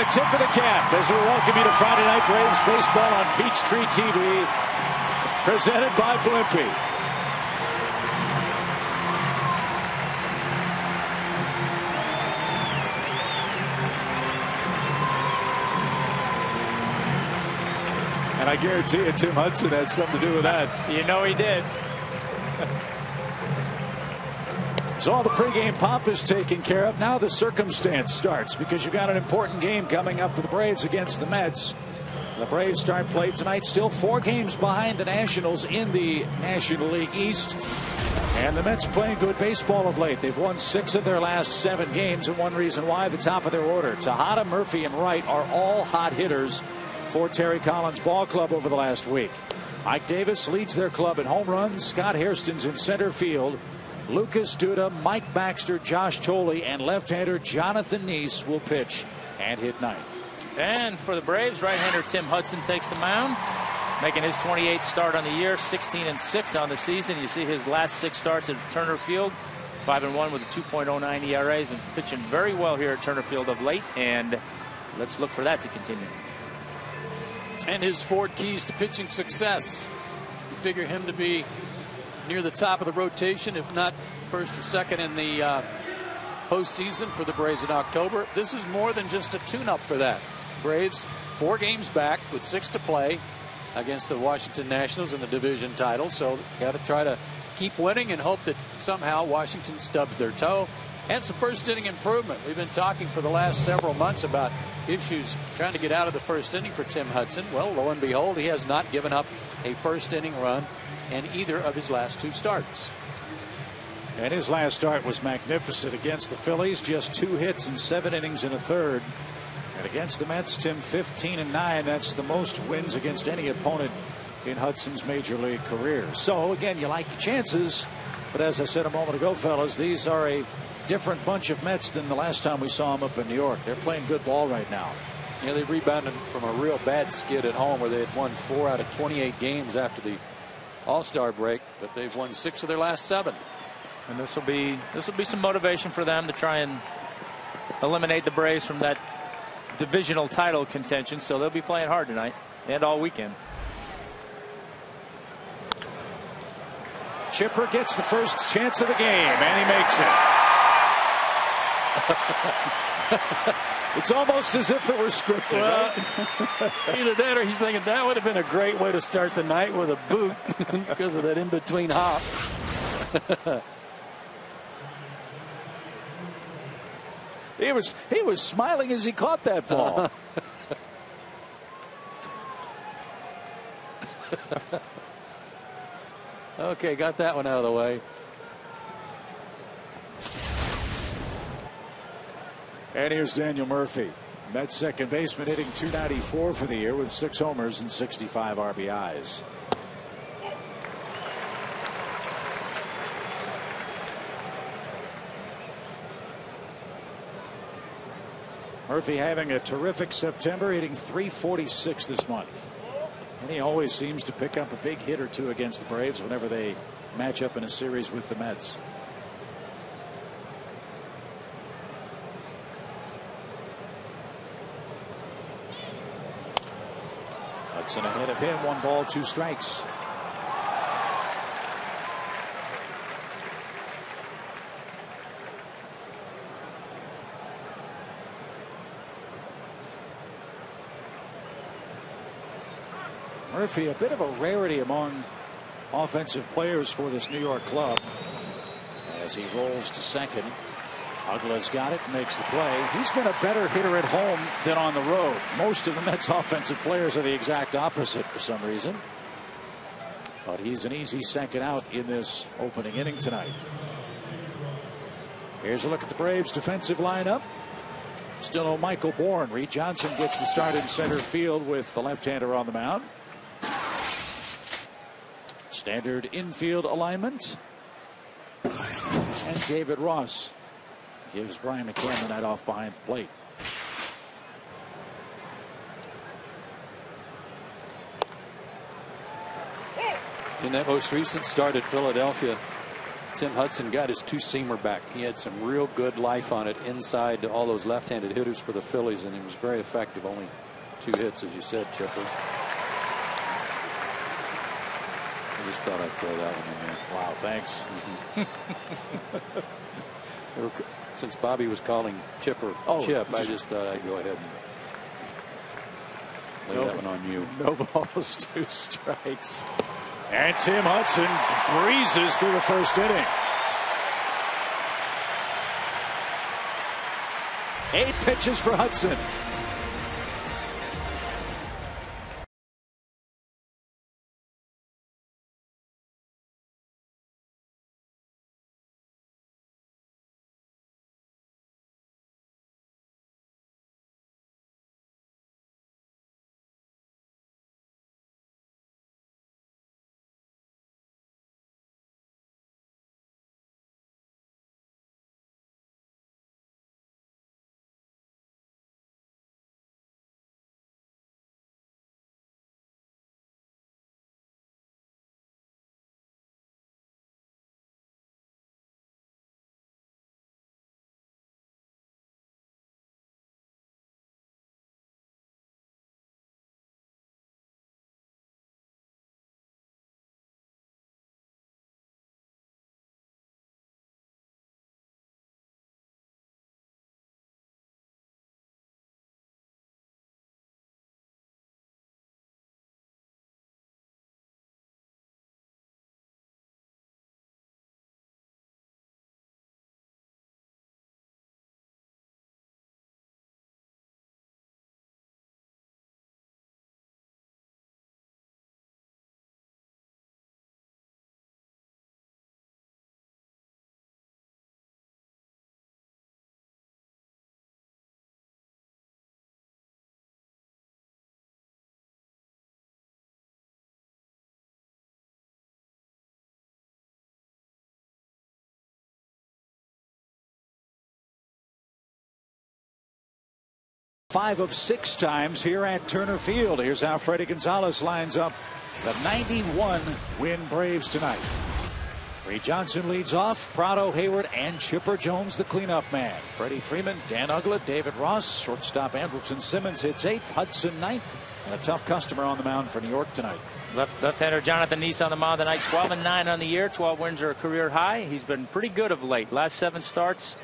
the tip of the cap as we welcome you to Friday Night Braves baseball on Peachtree TV, presented by Blimpie. And I guarantee you Tim Hudson had something to do with that. You know he did. So all the pregame pomp is taken care of. Now the circumstance starts because you've got an important game coming up for the Braves against the Mets. The Braves start play tonight, still 4 games behind the Nationals in the National League East. And the Mets playing good baseball of late. They've won 6 of their last 7 games, and one reason why, the top of their order. Tejada, Murphy, and Wright are all hot hitters for Terry Collins Ball Club over the last week. Mike Davis leads their club in home runs. Scott Hairston's in center field. Lucas Duda, Mike Baxter, Josh Tolley, and left-hander Jonathan Neese will pitch and hit ninth. And for the Braves, right-hander Tim Hudson takes the mound, making his 28th start on the year, 16-6 on the season. You see his last 6 starts at Turner Field, 5-1 with a 2.09 ERA. He's been pitching very well here at Turner Field of late, and let's look for that to continue. And his 4 keys to pitching success. You figure him to be near the top of the rotation, if not first or second in the postseason for the Braves in October. This is more than just a tune-up for that. Braves 4 games back with 6 to play against the Washington Nationals in the division title. So got to try to keep winning and hope that somehow Washington stubs their toe. And some first inning improvement. We've been talking for the last several months about issues trying to get out of the first inning for Tim Hudson. Well, lo and behold, he has not given up a first inning run in either of his last 2 starts. And his last start was magnificent against the Phillies. Just 2 hits in 7 innings and a third. And against the Mets, Tim 15-9. That's the most wins against any opponent in Hudson's major league career. So again, you like your chances. But as I said a moment ago, fellas, these are a different bunch of Mets than the last time we saw them up in New York. They're playing good ball right now. Yeah, they rebounded from a real bad skid at home where they had won 4 out of 28 games after the All-Star break, but they've won 6 of their last 7. And this will be some motivation for them to try and eliminate the Braves from that divisional title contention. So they'll be playing hard tonight and all weekend. Chipper gets the first chance of the game, and he makes it. It's almost as if it were scripted. Well, right? Either that or he's thinking that would have been a great way to start the night with a boot because of that in-between hop. He was smiling as he caught that ball. Okay, got that one out of the way. And here's Daniel Murphy, Mets second baseman, hitting .294 for the year with 6 homers and 65 RBIs. Murphy having a terrific September, hitting .346 this month. And he always seems to pick up a big hit or 2 against the Braves whenever they match up in a series with the Mets. Hudson ahead of him, 1 ball, 2 strikes. Murphy, a bit of a rarity among offensive players for this New York club as he rolls to second. Uggla's got it, makes the play. He's been a better hitter at home than on the road. Most of the Mets offensive players are the exact opposite for some reason. But he's an easy second out in this opening inning tonight. Here's a look at the Braves defensive lineup. Still no Michael Bourne. Reed Johnson gets the start in center field with the left-hander on the mound. Standard infield alignment. And David Ross gives Brian McCann the night off behind the plate. In that most recent start at Philadelphia, Tim Hudson got his two-seamer back. He had some real good life on it inside all those left-handed hitters for the Phillies, and he was very effective. Only 2 hits, as you said, Chipper. I just thought I'd throw that one in there. Wow, thanks. Since Bobby was calling Chipper Chip, I just thought I'd go ahead and lay that one on you. No balls, 2 strikes. And Tim Hudson breezes through the first inning. 8 pitches for Hudson. Five of 6 times here at Turner Field. Here's how Freddie Gonzalez lines up the 91 win Braves tonight. Reed Johnson leads off. Prado, Hayward, and Chipper Jones the cleanup man. Freddie Freeman, Dan Uggla, David Ross, shortstop Andrelton Simmons hits 8th, Hudson 9th, and a tough customer on the mound for New York tonight. Left-hander Jonathan Neese on the mound tonight. 12-9 on the year. 12 wins are a career high. He's been pretty good of late. Last 7 starts.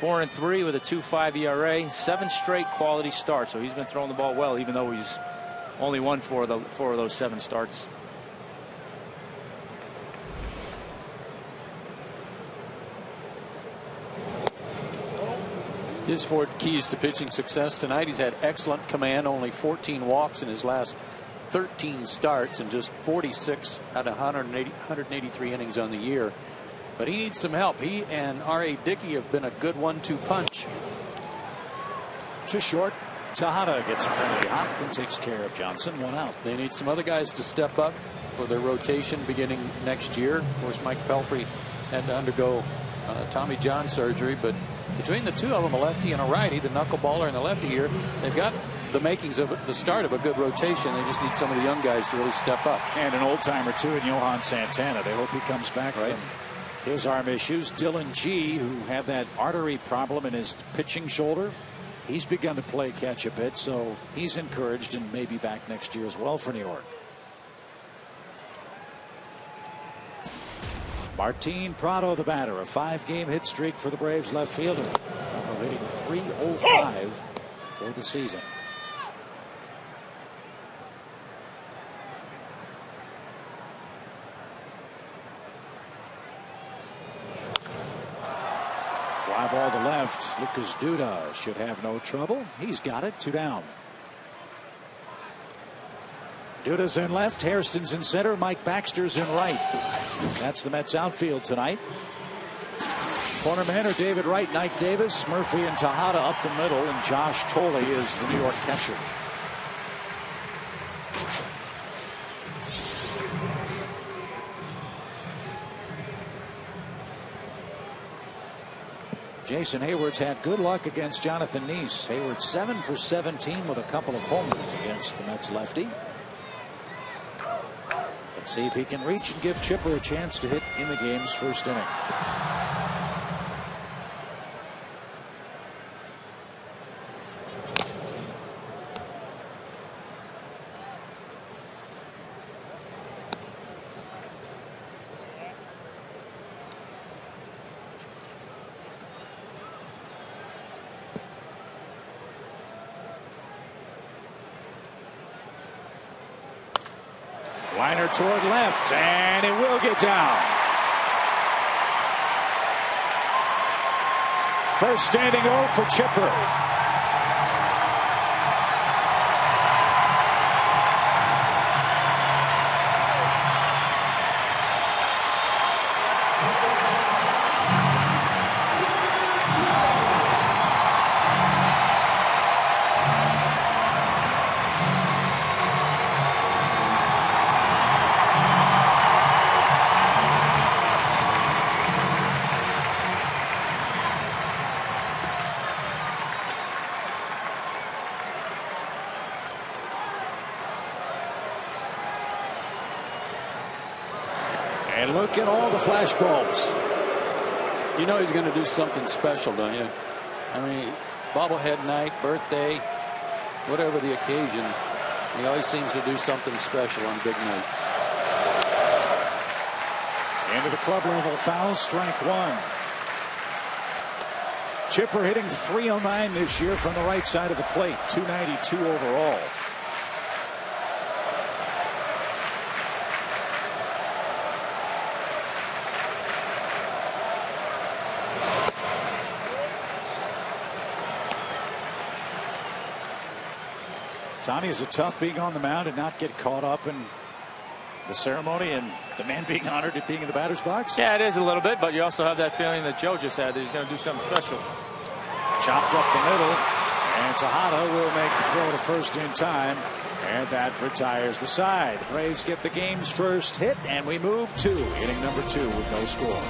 4-3 with a 2.5 ERA, 7 straight quality starts. So he's been throwing the ball well, even though he's only won 4 of those 7 starts. His 4 keys to pitching success tonight: he's had excellent command, only 14 walks in his last 13 starts, and just 46 out of 183 innings on the year. But he needs some help. He and R.A. Dickey have been a good 1-2 punch. To short. Tejada gets a friendly hop and takes care of Johnson. 1 out. They need some other guys to step up for their rotation beginning next year. Of course, Mike Pelfrey had to undergo Tommy John surgery, but between the 2 of them, a lefty and a righty, the knuckleballer and the lefty here, they've got the makings of the start of a good rotation. They just need some of the young guys to really step up. And an old timer too in Johan Santana. They hope he comes back from his arm issues. Dylan G, who had that artery problem in his pitching shoulder, he's begun to play catch a bit, so he's encouraged and may be back next year as well for New York. Martin Prado, the batter, a 5-game hit streak for the Braves left fielder, hitting .305 for the season. Fly ball to left. Lucas Duda should have no trouble. He's got it. 2 down. Duda's in left. Hairston's in center. Mike Baxter's in right. That's the Mets outfield tonight. Corner men are David Wright, Mike Davis, Murphy, and Tejada up the middle, and Josh Tolley is the New York catcher. Jason Hayward's had good luck against Jonathan Neese. Hayward 7 for 17 with a couple of homers against the Mets lefty. The Let's see if he can reach and give Chipper a chance to hit in the game's first inning. Liner toward left, and it will get down. First standing O for Chipper. And look at all the flash bulbs. You know he's going to do something special, don't you? I mean, bobblehead night, birthday, whatever the occasion, he always seems to do something special on big nights. Into the club level foul, strike one. Chipper hitting .309 this year from the right side of the plate, .292 overall. Tommy, is it tough being on the mound and not get caught up in the ceremony and the man being honored at being in the batter's box? Yeah, it is a little bit, but you also have that feeling that Joe just had that he's going to do something special. Chopped up the middle, and Tejada will make the throw to first in time, and that retires the side. The Braves get the game's first hit, and we move to inning number 2 with no score.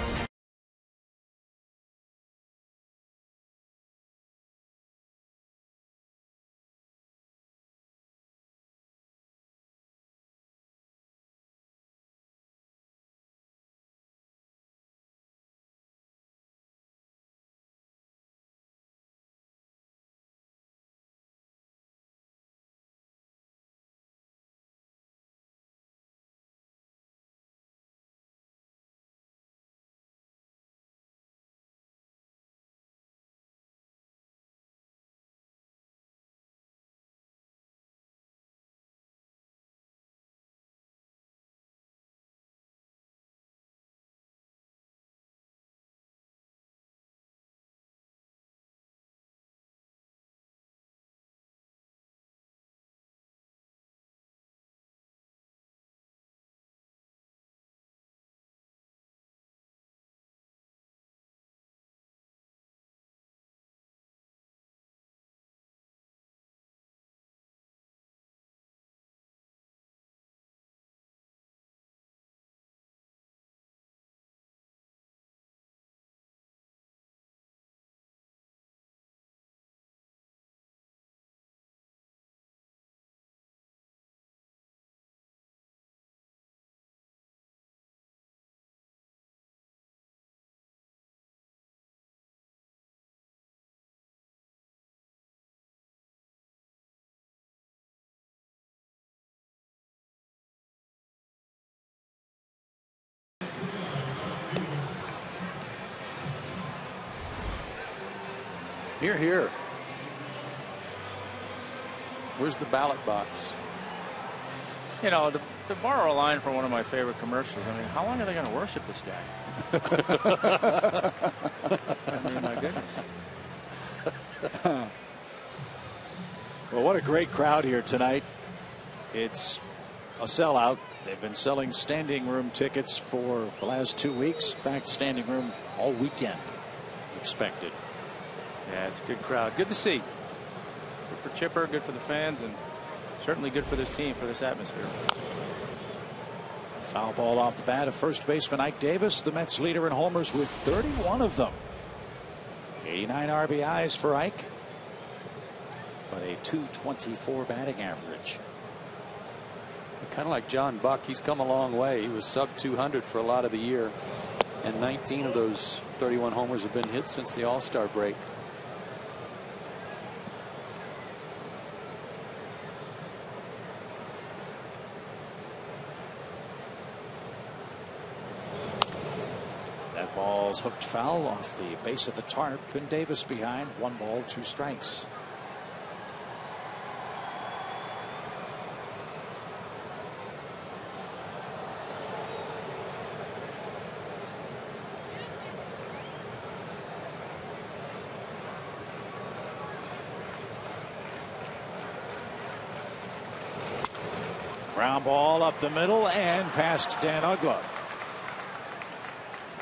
Here, here. Where's the ballot box? You know, to borrow a line from one of my favorite commercials, I mean, how long are they going to worship this guy? I mean, my goodness. Well, what a great crowd here tonight. It's a sellout. They've been selling standing room tickets for the last 2 weeks. In fact, standing room all weekend expected. Yeah, it's a good crowd. Good to see. Good for Chipper, good for the fans, and certainly good for this team, for this atmosphere. Foul ball off the bat of first baseman Ike Davis, the Mets leader in homers with 31 of them. 89 RBIs for Ike, but a .224 batting average. Kind of like John Buck, he's come a long way. He was sub 200 for a lot of the year, and 19 of those 31 homers have been hit since the All-Star break. That ball's hooked foul off the base of the tarp, and Davis behind. 1 ball, 2 strikes. Ground ball up the middle and past Dan Uggla.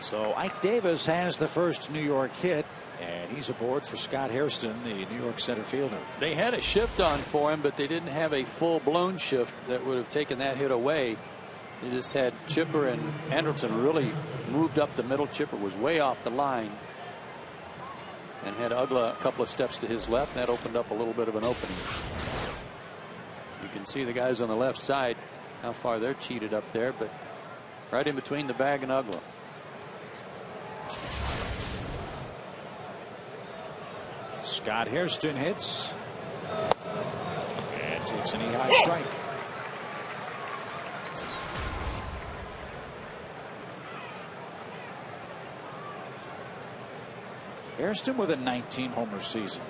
So Ike Davis has the first New York hit, and he's aboard for Scott Hairston, the New York center fielder. They had a shift on for him, but they didn't have a full-blown shift that would have taken that hit away. They just had Chipper, and Anderson really moved up the middle. Chipper was way off the line and had Uggla a couple of steps to his left, and that opened up a little bit of an opening. You can see the guys on the left side, how far they're cheated up there, but right in between the bag and Uggla. Scott Hairston hits and takes an high strike. Hairston with a 19 homer season.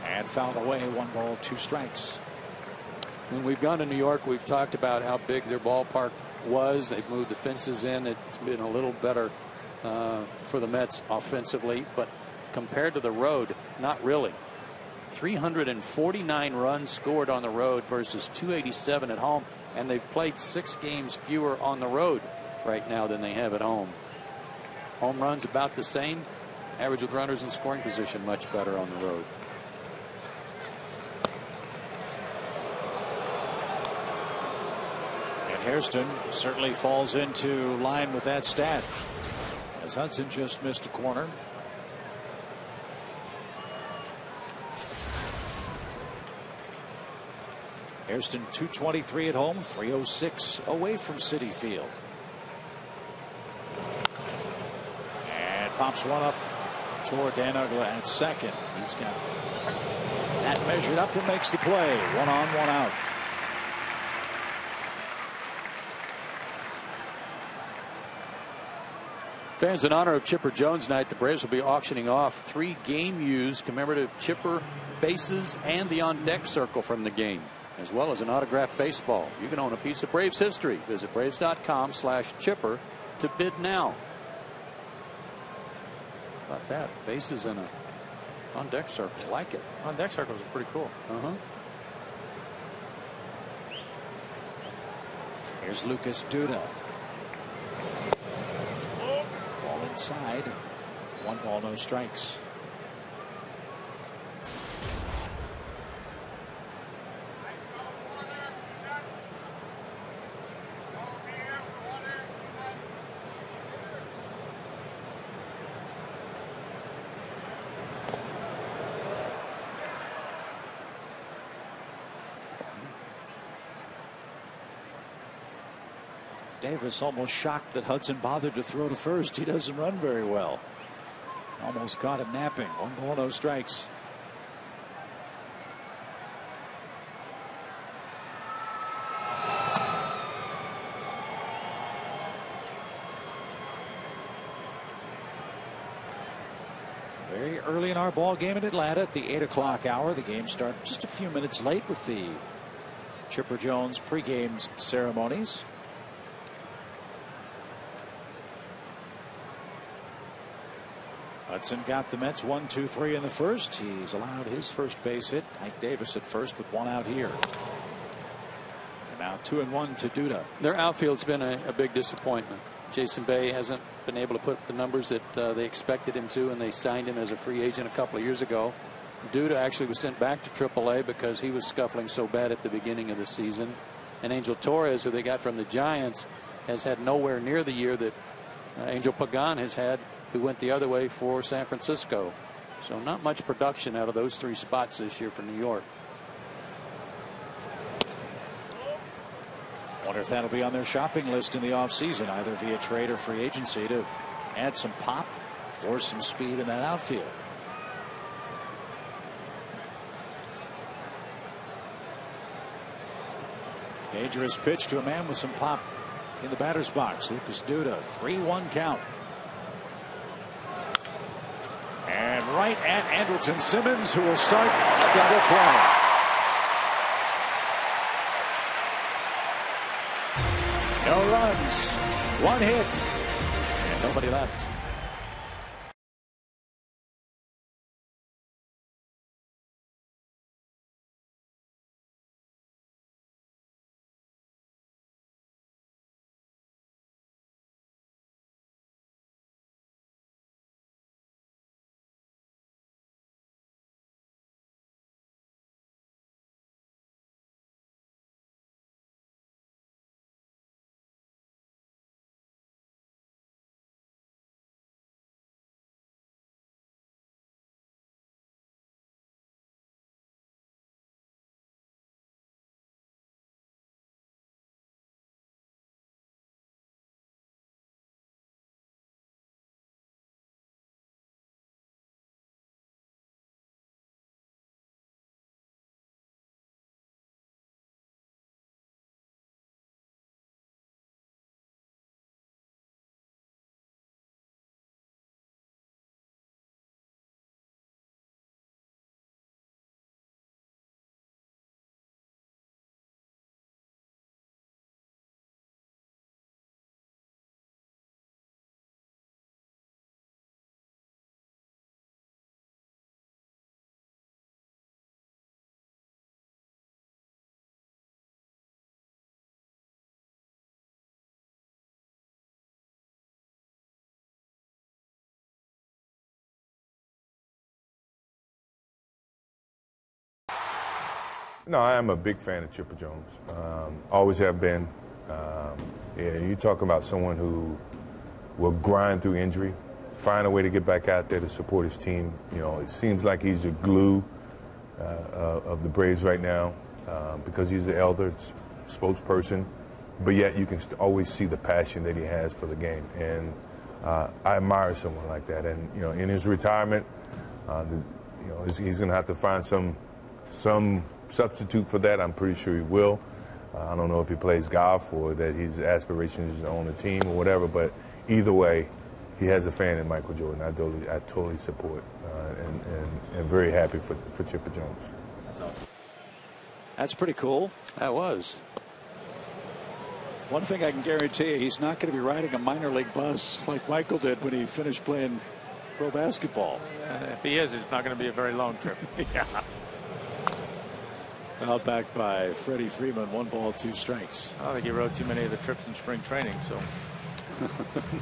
And fouled away. 1 ball, 2 strikes. When we've gone to New York, we've talked about how big their ballpark was. They've moved the fences in. It's been a little better for the Mets offensively, but compared to the road, not really. 349 runs scored on the road versus 287 at home, and they've played 6 games fewer on the road right now than they have at home. Home runs about the same. Average with runners in scoring position much better on the road. Hairston certainly falls into line with that stat, as Hudson just missed a corner. Hairston 223 at home, 306 away from Citi Field. And pops one up toward Dan Uggla at second. He's got that measured up and makes the play. 1 on, 1 out. Fans, in honor of Chipper Jones night, the Braves will be auctioning off 3 game-used commemorative Chipper bases and the on-deck circle from the game, as well as an autographed baseball. You can own a piece of Braves history. Visit Braves.com/Chipper to bid now. How about that? Bases and a on-deck circle. Like it. On-deck circles are pretty cool. Here's Lucas Duda. Inside. 1 ball, no strikes. Davis almost shocked that Hudson bothered to throw to first. He doesn't run very well. Almost caught him napping. 1 ball, no strikes. Very early in our ball game in Atlanta at the 8 o'clock hour. The game started just a few minutes late with the Chipper Jones pregame ceremonies. Hudson got the Mets 1, 2, 3 in the first. He's allowed his first base hit. Ike Davis at first with one out here. And now 2-1 to Duda. Their outfield's been a big disappointment. Jason Bay hasn't been able to put the numbers that they expected him to, and they signed him as a free agent a couple of years ago. Duda actually was sent back to AAA because he was scuffling so bad at the beginning of the season. And Angel Torres, who they got from the Giants, has had nowhere near the year that Angel Pagan has had, who went the other way for San Francisco. So not much production out of those three spots this year for New York. Wonder if that'll be on their shopping list in the offseason, either via trade or free agency, to add some pop or some speed in that outfield. Dangerous pitch to a man with some pop in the batter's box. Lucas Duda, 3-1 count. And right at Andrelton Simmons, who will start a double play. No runs, one hit, and nobody left. No, I am a big fan of Chipper Jones. Always have been. Yeah, you talk about someone who will grind through injury, find a way to get back out there to support his team. You know, it seems like he's the glue of the Braves right now because he's the elder spokesperson. But yet you can always see the passion that he has for the game, and I admire someone like that. And you know, in his retirement, you know, he's going to have to find some substitute for that. I'm pretty sure he will. I don't know if he plays golf or that his aspirations is to own a team or whatever, but either way, he has a fan in Michael Jordan. I totally support and very happy for Chipper Jones. That's awesome. That's pretty cool. That was. One thing I can guarantee you, he's not going to be riding a minor league bus like Michael did when he finished playing pro basketball. If he is, it's not going to be a very long trip. Yeah. Fouled back by Freddie Freeman. 1 ball, 2 strikes. I don't think he rode too many of the trips in spring training. So,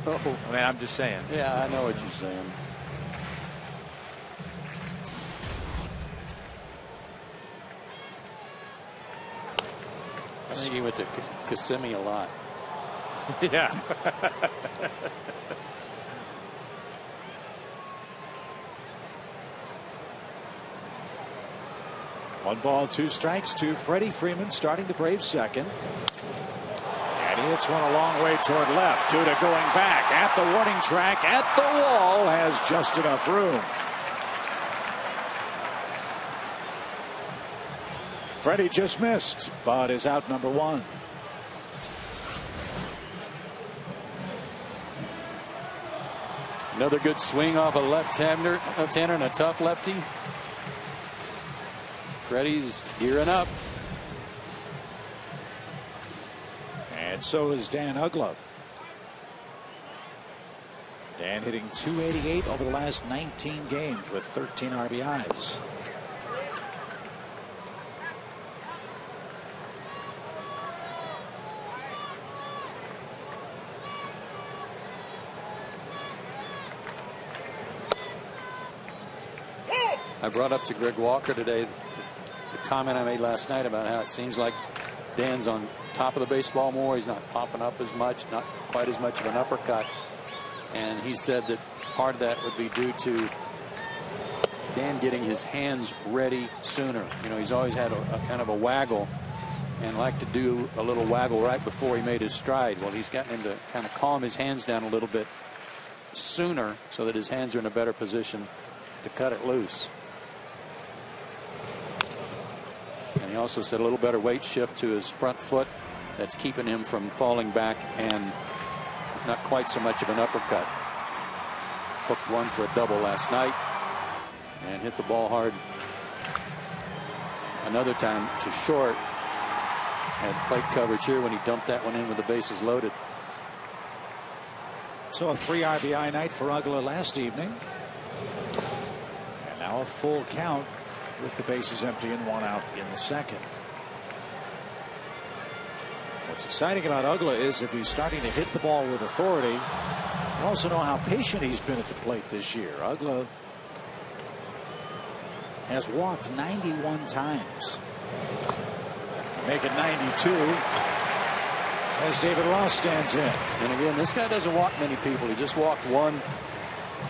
No. I mean, I'm just saying. Yeah, I know what you're saying. I think he went to Kissimmee a lot. Yeah. One ball, 2 strikes to Freddie Freeman, starting the Braves second. And he hits one a long way toward left. Duda going back at the warning track, at the wall, has just enough room. Freddie just missed, but is out number 1. Another good swing off a left-hander and a tough lefty. Freddie's gearing up. And so is Dan Uggla. Dan hitting .288 over the last 19 games with 13 RBIs. I brought up to Greg Walker today the comment I made last night about how it seems like Dan's on top of the baseball more. He's not popping up as much, not quite as much of an uppercut. And he said that part of that would be due to Dan getting his hands ready sooner. You know, he's always had a kind of a waggle and liked to do a little waggle right before he made his stride. Well, he's gotten him to kind of calm his hands down a little bit sooner so that his hands are in a better position to cut it loose. And he also said a little better weight shift to his front foot that's keeping him from falling back and not quite so much of an uppercut. Hooked one for a double last night and hit the ball hard another time to short. Had plate coverage here when he dumped that one in with the bases loaded. So a 3 RBI night for Uggla last evening. And now a full count with the bases empty and 1 out in the second. What's exciting about Uggla is if he's starting to hit the ball with authority, you also know how patient he's been at the plate this year. Uggla has walked 91 times. Make it 92 as David Ross stands in. And again, this guy doesn't walk many people. He just walked one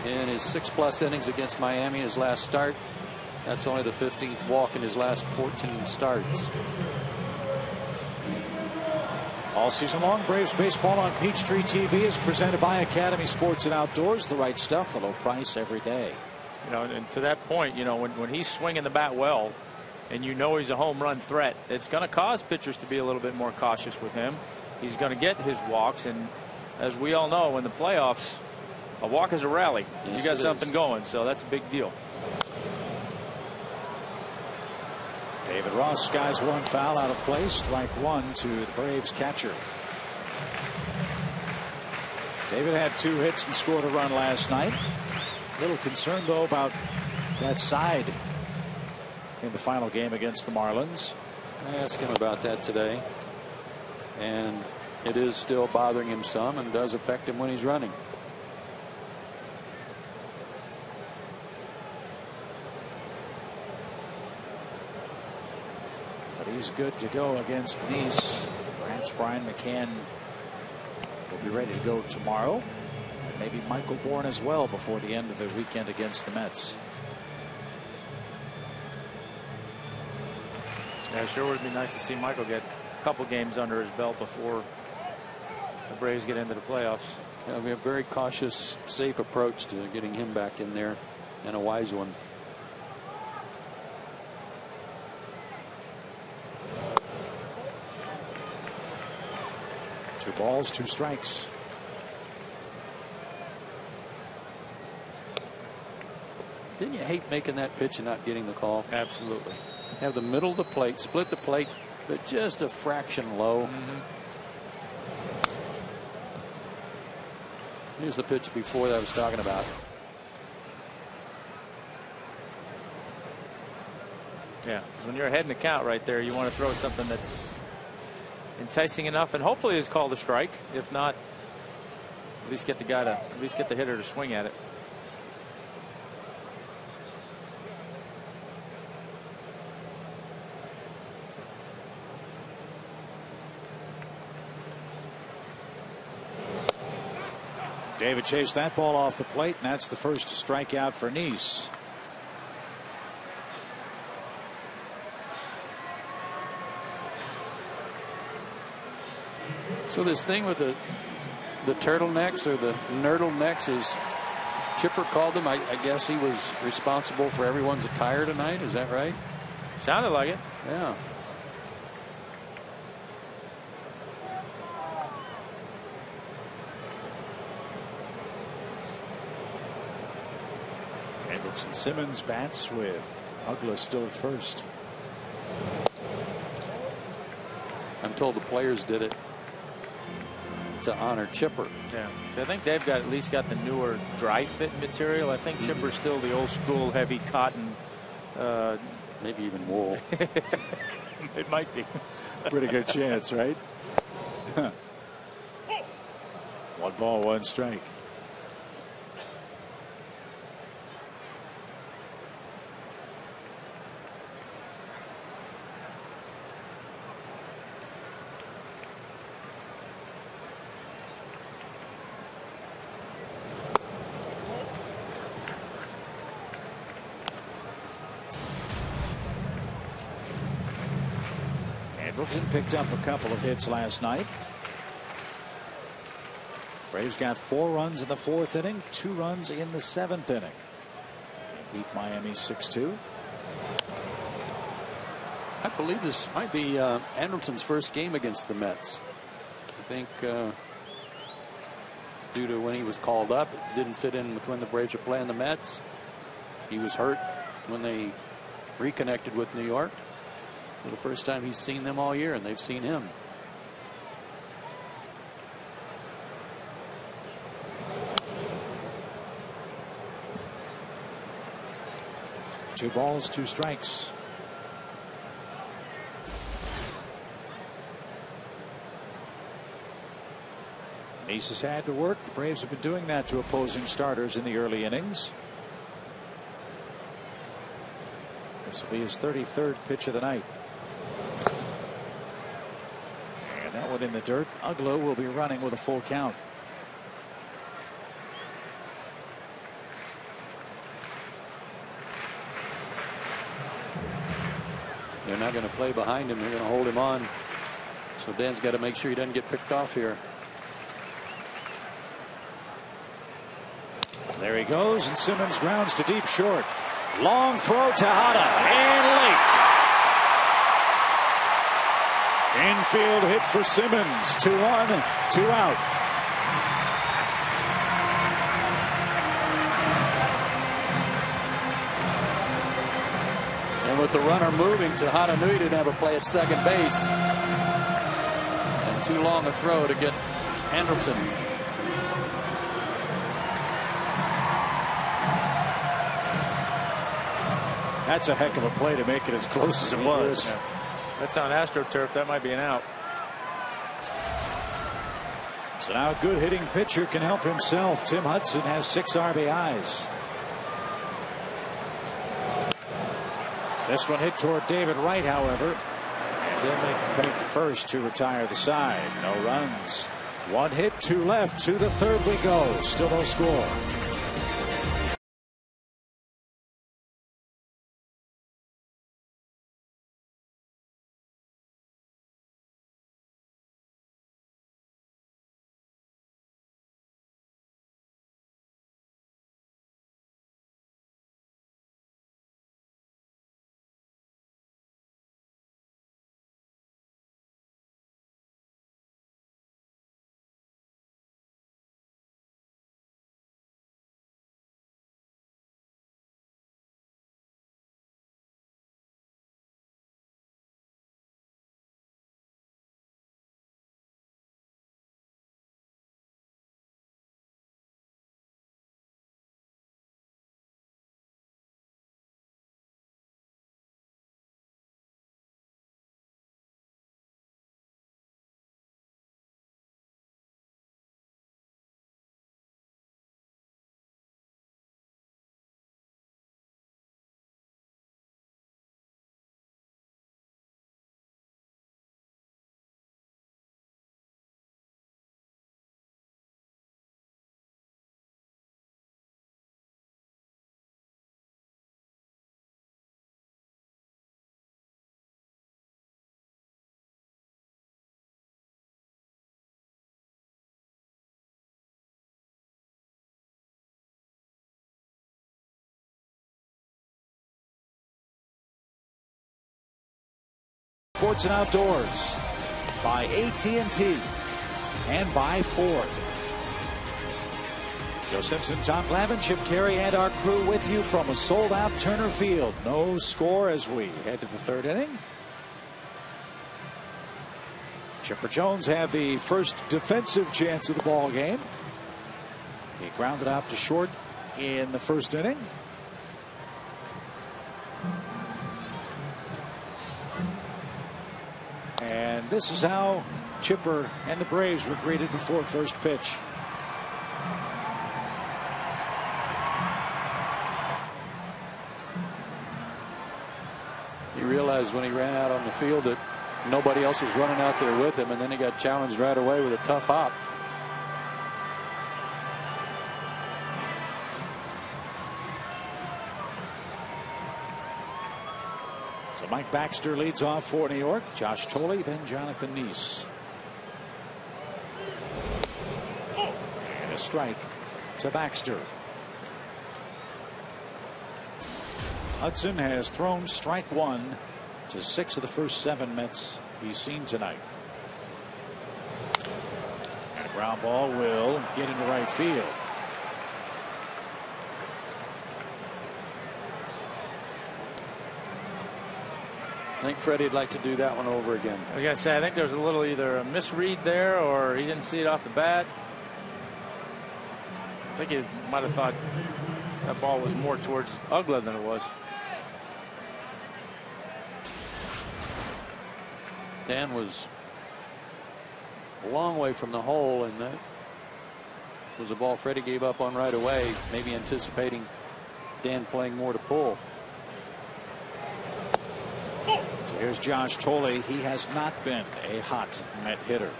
in his 6+ innings against Miami, his last start. That's only the 15th walk in his last 14 starts. All season long, Braves baseball on Peachtree TV is presented by Academy Sports and Outdoors. The right stuff, the low price every day. You know, and to that point, you know, when he's swinging the bat well, and you know he's a home run threat, it's going to cause pitchers to be a little bit more cautious with him. He's going to get his walks, and as we all know, in the playoffs, a walk is a rally. Yes, you got something going, so that's a big deal. David Ross skies one foul out of play. Strike one to the Braves catcher. David had 2 hits and scored a run last night. A little concerned though about that side in the final game against the Marlins. I asked him about that today, and it is still bothering him some and does affect him when he's running. But he's good to go against Nice. Perhaps Brian McCann will be ready to go tomorrow. And maybe Michael Bourne as well before the end of the weekend against the Mets. Yeah, sure would be nice to see Michael get a couple games under his belt before the Braves get into the playoffs. Yeah, we have a very cautious, safe approach to getting him back in there, and a wise one. Two balls, 2 strikes. Didn't you hate making that pitch and not getting the call? Absolutely. Have the middle of the plate, split the plate, but just a fraction low. Here's the pitch before that I was talking about. Yeah, when you're ahead in the count right there, you want to throw something that's enticing enough, and hopefully it's called a strike. If not, at least get the guy to, at least get the hitter to swing at it. David chased that ball off the plate, and that's the first strikeout for Nice. So this thing with the turtlenecks or the nerdlenecks, is Chipper called them. I guess he was responsible for everyone's attire tonight. Is that right? Sounded like it. Yeah. Anderson Simmons bats with Uggla still at first. I'm told the players did it. to honor Chipper. Yeah, so I think they've got at least got the newer dry fit material. I think Chipper's still the old school heavy cotton, maybe even wool. It might be. Pretty good chance, right? 1 ball, 1 strike. Anderson picked up a couple of hits last night. Braves got 4 runs in the 4th inning, 2 runs in the 7th inning. Beat Miami 6-2. I believe this might be Anderson's first game against the Mets. I think due to when he was called up, it didn't fit in with when the Braves were playing the Mets. He was hurt when they reconnected with New York. For the first time he's seen them all year, and they've seen him. Two balls, 2 strikes. Ace has had to work. The Braves have been doing that to opposing starters in the early innings. This will be his 33rd pitch of the night. And that one in the dirt. Uglo will be running with a full count. They're not going to play behind him. They're going to hold him on. So Dan's got to make sure he doesn't get picked off here. There he goes, and Simmons grounds to deep short. Long throw to Hada, and late. Infield hit for Simmons. 2-1, 2 out. And with the runner moving, Tejada knew he didn't have a play at second base. And too long a throw to get Anderson. That's a heck of a play to make it as close as it was. Yeah. That's on AstroTurf. That might be an out. So now a good hitting pitcher can help himself. Tim Hudson has 6 RBIs. This one hit toward David Wright, however. And he'll make the peg to first to retire the side. No runs. 1 hit, 2 left. To the 3rd we go. Still no score. Sports and Outdoors by AT&T and by Ford. Joe Simpson, Tom Glavine, Chip Carey, and our crew with you from a sold-out Turner Field. No score as we head to the 3rd inning. Chipper Jones had the first defensive chance of the ball game. He grounded out to short in the first inning. And this is how Chipper and the Braves were greeted before first pitch. He realized when he ran out on the field that nobody else was running out there with him, and then he got challenged right away with a tough hop. So Mike Baxter leads off for New York. Josh Tolley, then Jonathan Neese. And a strike to Baxter. Hudson has thrown strike one to 6 of the first 7 Mets he's seen tonight. And a ground ball will get into right field. I think Freddie'd like to do that one over again. I gotta say, I think there was a little either a misread there or he didn't see it off the bat. I think he might have thought that ball was more towards Uggla than it was. Dan was a long way from the hole, and that was a ball Freddie gave up on right away, maybe anticipating Dan playing more to pull. So here's Josh Tolley. He has not been a hot Met hitter.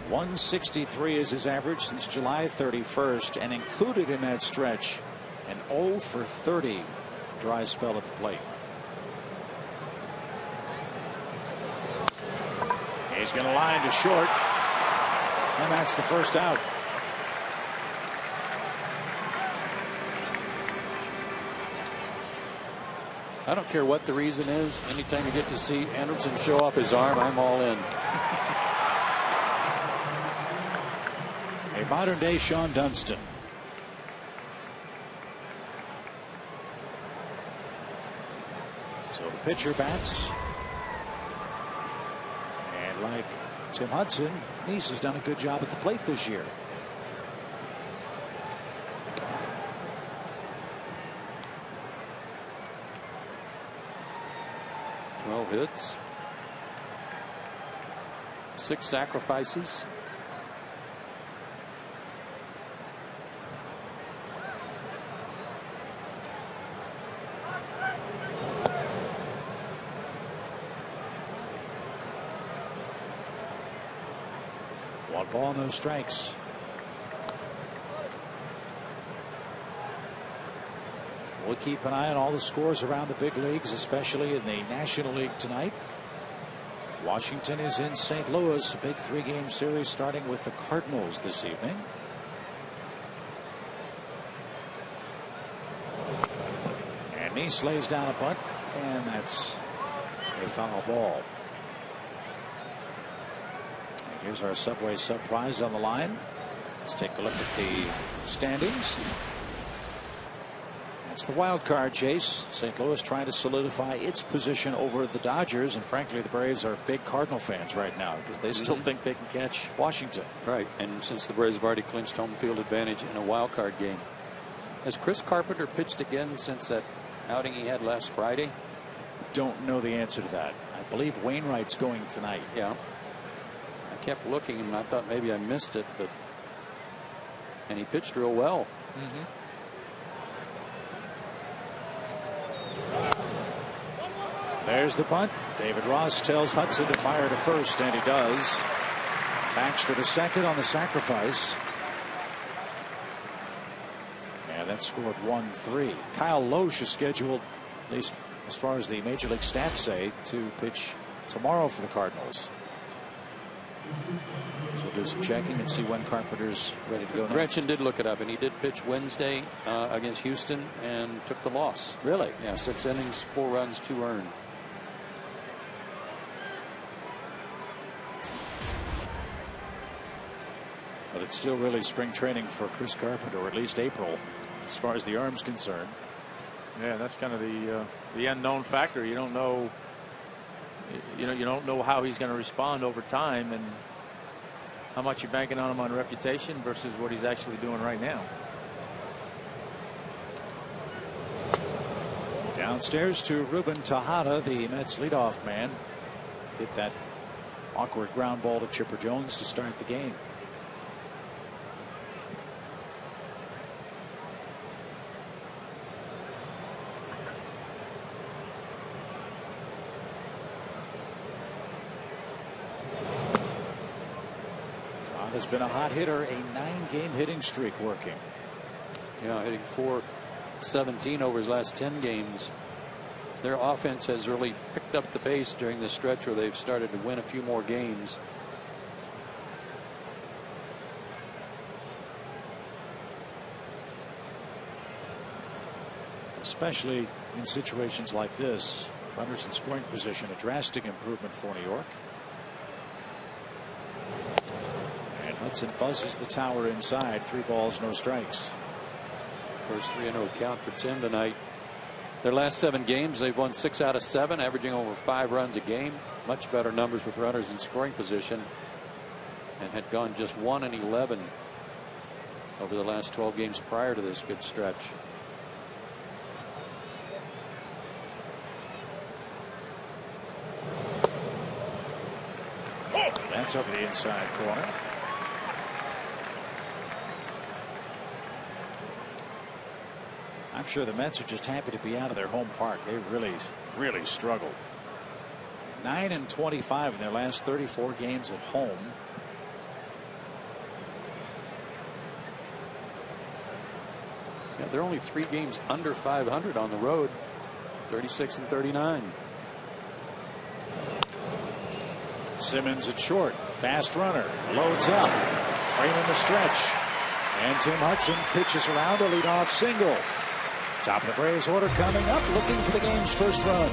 163 is his average since July 31st, and included in that stretch an 0 for 30 dry spell at the plate. He's going to line to short, and that's the first out. I don't care what the reason is. Anytime you get to see Anderson show off his arm, I'm all in. A modern day Sean Dunston. So the pitcher bats. And like Tim Hudson, Neese has done a good job at the plate this year. Hits, 6 sacrifices. One ball, no strikes. We'll keep an eye on all the scores around the big leagues, especially in the National League tonight. Washington is in St. Louis, a big 3-game series starting with the Cardinals this evening. And Neese lays down a bunt, and that's a foul ball. And here's our Subway surprise on the line. Let's take a look at the standings. It's the wild card chase. St. Louis trying to solidify its position over the Dodgers, and frankly the Braves are big Cardinal fans right now because they still think they can catch Washington. Right, and since the Braves have already clinched home field advantage in a wild card game. Has Chris Carpenter pitched again since that outing he had last Friday? Don't know the answer to that. I believe Wainwright's going tonight. Yeah, I kept looking and I thought maybe I missed it, but and he pitched real well. There's the bunt. David Ross tells Hudson to fire to first, and he does. Baxter to second on the sacrifice. And that scored 1-3. Kyle Loesch is scheduled, at least as far as the Major League stats say, to pitch tomorrow for the Cardinals. So we'll do some checking and see when Carpenter's ready to go next. Gretchen did look it up, and he did pitch Wednesday against Houston and took the loss. Really? Yeah, 6 innings, 4 runs, 2 earned. But it's still really spring training for Chris Carpenter, or at least April, as far as the arm's concerned. Yeah, that's kind of the unknown factor. You don't know you don't know how he's going to respond over time, and how much you're banking on him on reputation versus what he's actually doing right now. Downstairs to Ruben Tejada, the Mets leadoff man. Hit that awkward ground ball to Chipper Jones to start the game. Has been a hot hitter, a 9-game hitting streak working. Yeah, hitting .417 over his last 10 games. Their offense has really picked up the pace during this stretch where they've started to win a few more games. Especially in situations like this, runners in scoring position, a drastic improvement for New York. Hudson buzzes the tower inside. 3 balls, no strikes. First 3-0 count for Tim tonight. Their last 7 games, they've won 6 out of 7, averaging over 5 runs a game. Much better numbers with runners in scoring position, and had gone just 1-11 over the last 12 games prior to this good stretch. That's over the inside corner. I'm sure the Mets are just happy to be out of their home park. They really struggled. 9-25 in their last 34 games at home. Yeah, they're only 3 games under 500 on the road. 36-39. Simmons at short. Fast runner. Loads up. Framing the stretch. And Tim Hudson pitches around a leadoff single. Top of the Braves order coming up, looking for the game's first run.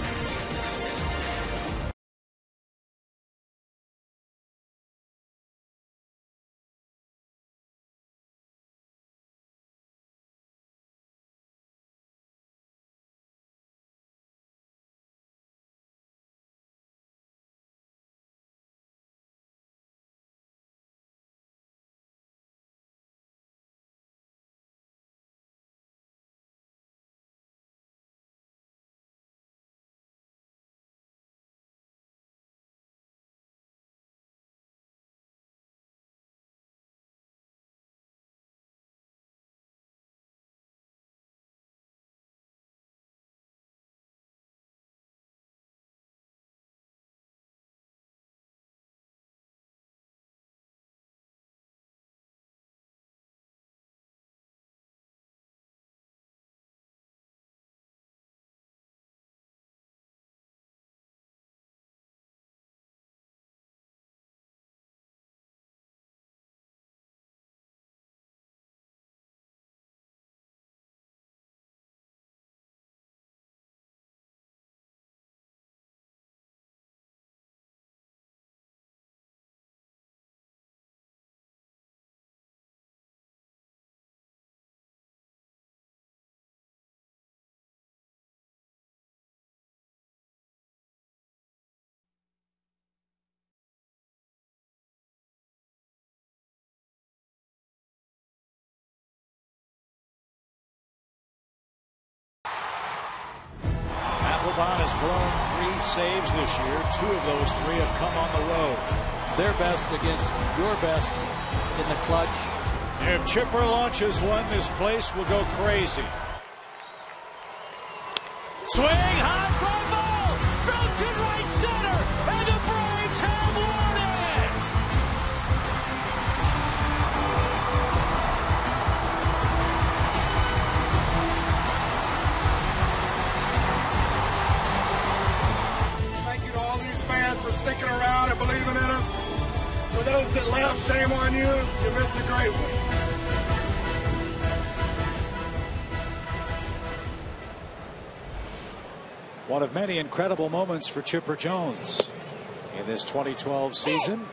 Applebaum has blown 3 saves this year. 2 of those 3 have come on the road. Their best against your best in the clutch. If Chipper launches one, this place will go crazy. Swing, high fly ball, belted right center, and the Braves have won it. Thank you to all these fans for sticking around and believing in us. For those that left, shame on you. You missed a great one. One of many incredible moments for Chipper Jones in this 2012 season.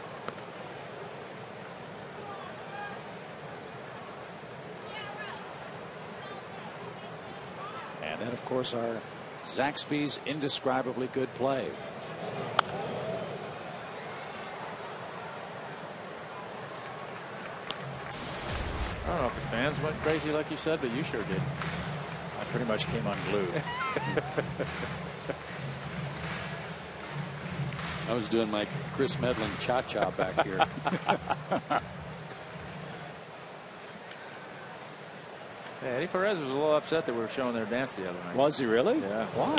And then, of course, our Zaxby's indescribably good play. I don't know if the fans went crazy like you said, but you sure did. I pretty much came unglued. I was doing my Chris Medlin cha-cha back here. Yeah, Eddie Perez was a little upset that we were showing their dance the other night. Was he really? Yeah. Why?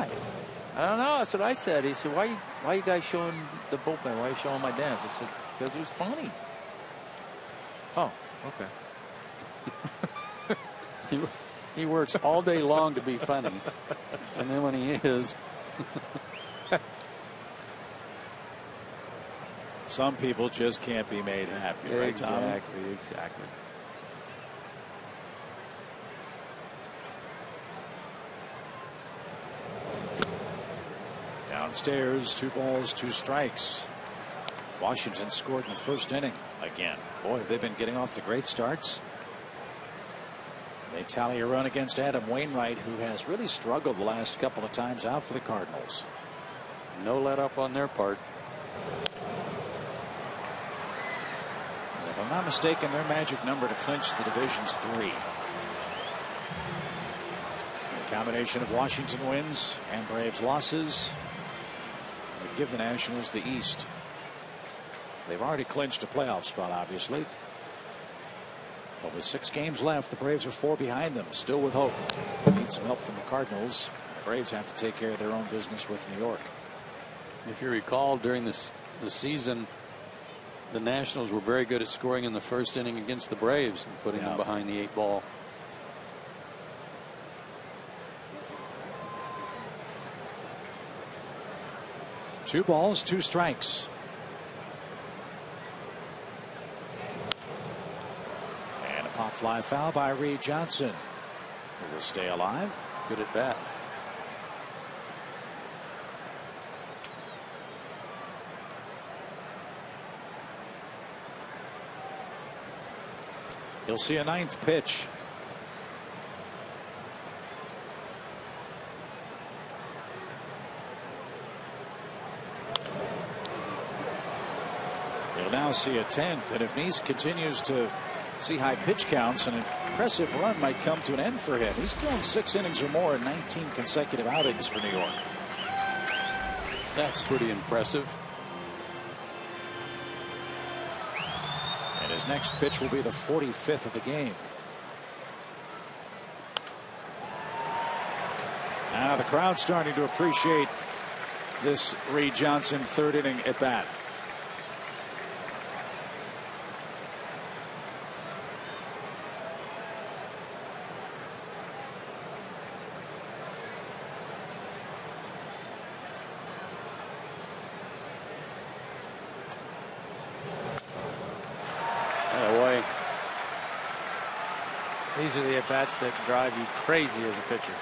I don't know. That's what I said. He said, why you guys showing the bullpen? Why are you showing my dance? I said, because it was funny. Oh, okay. He works all day long to be funny. And then when he is. Some people just can't be made happy, right, Tom? Exactly. Downstairs, 2 balls, 2 strikes. Washington scored in the first inning again. Boy, they've been getting off to great starts. They tally a run against Adam Wainwright, who has really struggled the last couple of times out for the Cardinals. No let up on their part. If I'm not mistaken, their magic number to clinch the division's 3. A combination of Washington wins and Braves losses would give the Nationals the East. They've already clinched a playoff spot, obviously. But with 6 games left, the Braves are 4 behind them, still with hope. Need some help from the Cardinals. The Braves have to take care of their own business with New York. If you recall, during the season, the Nationals were very good at scoring in the first inning against the Braves and putting them behind the 8 ball. Two balls, 2 strikes. And a pop fly foul by Reed Johnson, who will stay alive. Good at bat. You'll see a 9th pitch. You'll now see a 10th, and if Neese continues to see high pitch counts, an impressive run might come to an end for him. He's thrown 6 innings or more in 19 consecutive outings for New York. That's pretty impressive. And his next pitch will be the 45th of the game. Now the crowd's starting to appreciate this Reed Johnson 3rd inning at bat. These are the at-bats that drive you crazy as a pitcher.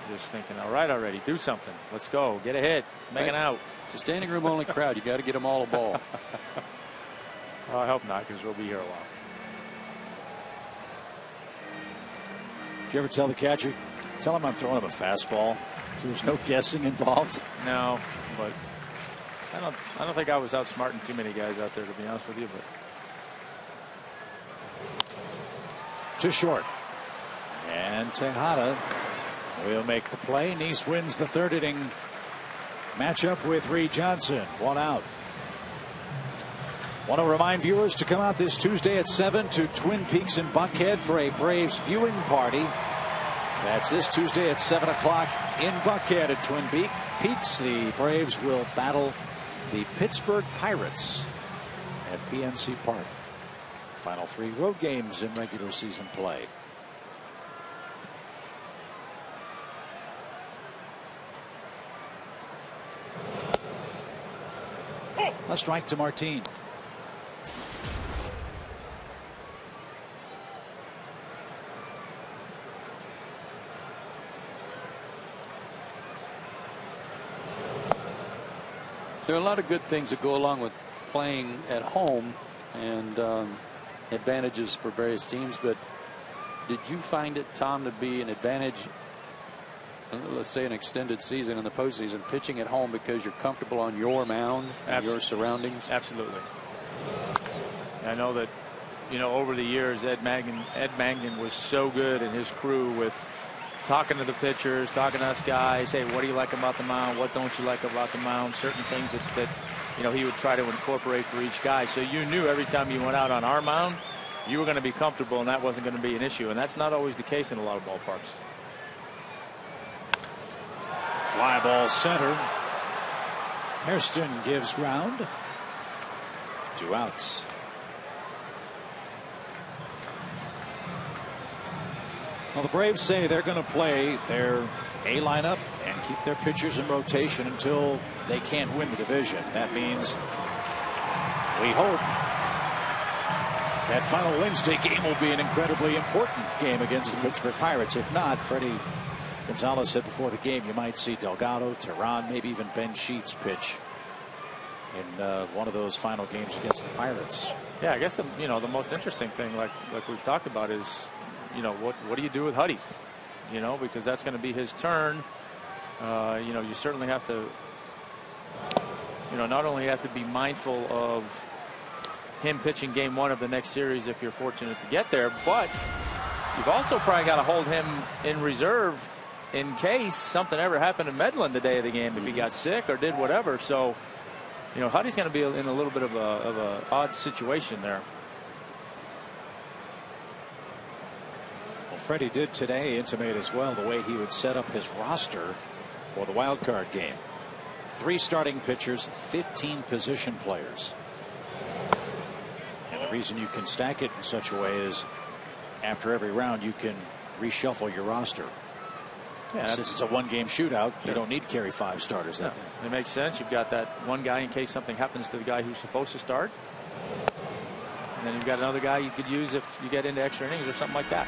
Just thinking, all right, already, do something. Let's go. Get a hit. Make an out. It's a standing room only crowd. You got to get them all a ball. Well, I hope not, because we'll be here a while. Did you ever tell the catcher, tell him I'm throwing him a fastball, so there's no guessing involved? No, but I don't think I was outsmarting too many guys out there, to be honest with you. But too short. And Tejada will make the play. Neese wins the 3rd inning matchup with Reed Johnson. 1 out. Want to remind viewers to come out this Tuesday at 7 to Twin Peaks in Buckhead for a Braves viewing party. That's this Tuesday at 7 o'clock in Buckhead at Twin Peaks. The Braves will battle the Pittsburgh Pirates at PNC Park. Final 3 road games in regular season play. A strike to Martin. There are a lot of good things that go along with playing at home and advantages for various teams. But did you find it, Tom, to be an advantage let's say, an extended season in the postseason, pitching at home because you're comfortable on your mound and your surroundings? Absolutely. I know that, over the years, Ed Magnan was so good and his crew with talking to the pitchers, talking to us guys. Hey, what do you like about the mound? What don't you like about the mound? Certain things that he would try to incorporate for each guy. So you knew every time you went out on our mound, you were going to be comfortable and that wasn't going to be an issue. And that's not always the case in a lot of ballparks. Fly ball center. Hairston gives ground. 2 outs. Well, the Braves say they're going to play their A lineup and keep their pitchers in rotation until they can't win the division. That means we hope that final Wednesday game will be an incredibly important game against the Pittsburgh Pirates. If not, Freddie Gonzalez said before the game you might see Delgado, Tehran, maybe even Ben Sheets pitch in one of those final games against the Pirates. Yeah, I guess the most interesting thing, like we've talked about, is what do you do with Huddy? Because that's going to be his turn. You certainly have to, not only have to be mindful of him pitching game 1 of the next series if you're fortunate to get there, but you've also probably got to hold him in reserve in case something ever happened in Medellin the day of the game, if he got sick or did whatever. So, Huddy's going to be in a little bit of a odd situation there. Freddie did today intimate as well the way he would set up his roster for the wild card game. 3 starting pitchers, 15 position players. And the reason you can stack it in such a way is after every round you can reshuffle your roster. Yeah, since it's a 1-game shootout, you don't need to carry 5 starters that day. It makes sense. You've got that one guy in case something happens to the guy who's supposed to start. And then you've got another guy you could use if you get into extra innings or something like that.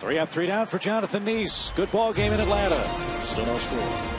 3 up, 3 down for Jonathan Neese. Good ball game in Atlanta. Still no score.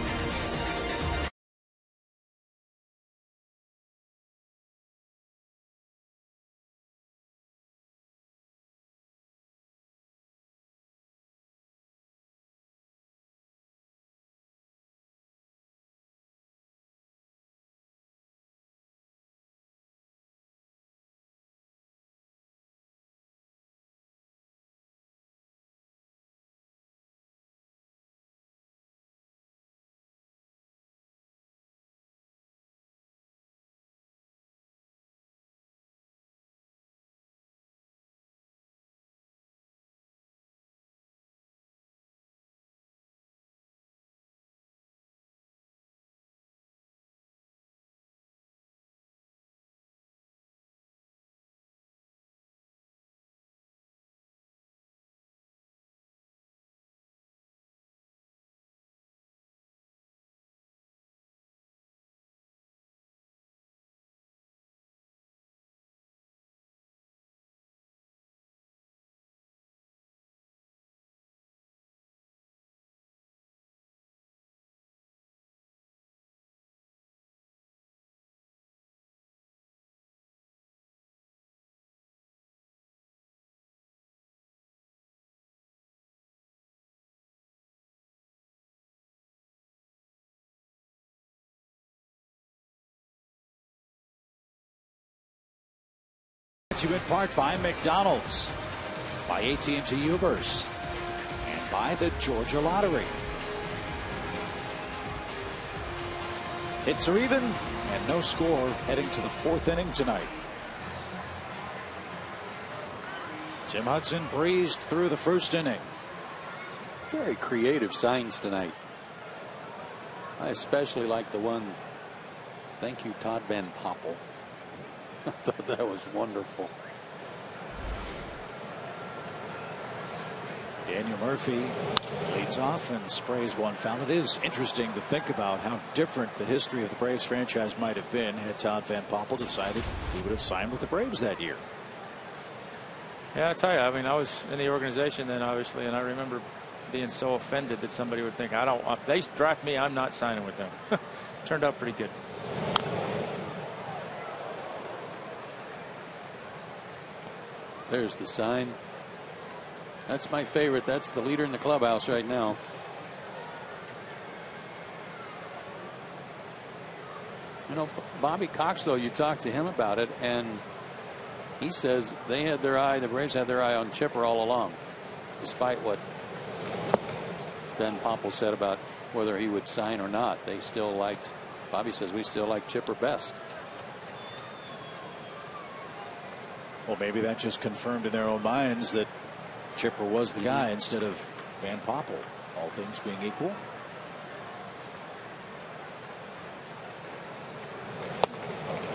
In part by McDonald's, by AT&T Uber's, and by the Georgia Lottery. Hits are even and no score heading to the 4th inning tonight. Tim Hudson breezed through the 1st inning. Very creative signs tonight. I especially like the one, thank you, Todd Van Poppel. I thought that was wonderful. Daniel Murphy leads off and sprays one foul. It is interesting to think about how different the history of the Braves franchise might have been had Todd Van Poppel decided he would have signed with the Braves that year. Yeah, I tell you, I mean, I was in the organization then, obviously, and I remember being so offended that somebody would think, if they draft me, I'm not signing with them. Turned out pretty good. There's the sign. That's my favorite. That's the leader in the clubhouse right now. You know, Bobby Cox, though, you talked to him about it, and he says they had their eye, the Braves had their eye on Chipper all along, despite what Ben Popple said about whether he would sign or not. They still liked, Bobby says, we still like Chipper best. Well, maybe that just confirmed in their own minds that Chipper was the guy instead of Van Poppel, all things being equal.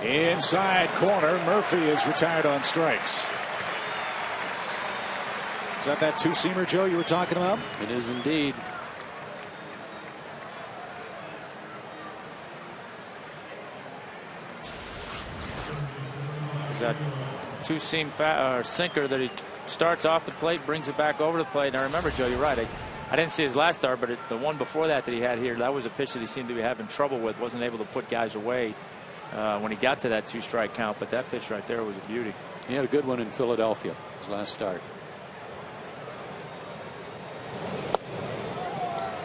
Inside corner, Murphy is retired on strikes. Is that two-seamer, Joe, you were talking about? It is indeed. Is that two-seam sinker that he starts off the plate, brings it back over the plate? Now remember, Joe, you're right. I didn't see his last start, but the one before that he had here, that was a pitch that he seemed to be having trouble with. Wasn't able to put guys away when he got to that 2-strike count. But that pitch right there was a beauty. He had a good one in Philadelphia, his last start.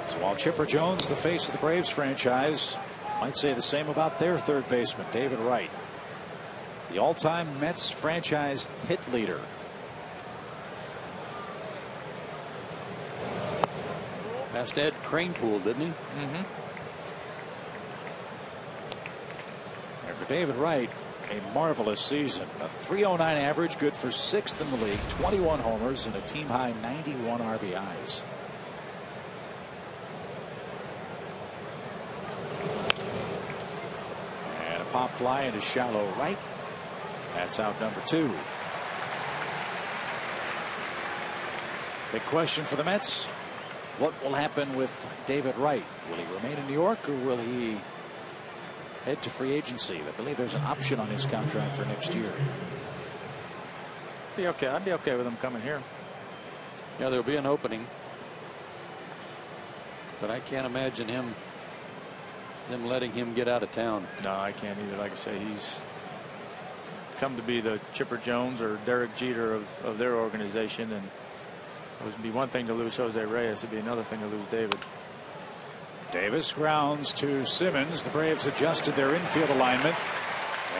So while Chipper Jones, the face of the Braves franchise, might say the same about their third baseman, David Wright, the all-time Mets franchise hit leader. Passed Ed Kranepool, didn't he? Mm-hmm. And for David Wright, a marvelous season. A .309 average, good for 6th in the league, 21 homers, and a team-high 91 RBIs. And a pop fly into shallow right. That's out number 2. Big question for the Mets. What will happen with David Wright? Will he remain in New York, or will he head to free agency? I believe there's an option on his contract for next year. Be okay. I'd be okay with him coming here. Yeah, there'll be an opening, but I can't imagine them letting him get out of town. No, I can't either. Like I say, he's come to be the Chipper Jones or Derek Jeter of their organization, and it would be one thing to lose Jose Reyes. It'd be another thing to lose David. Davis grounds to Simmons. The Braves adjusted their infield alignment,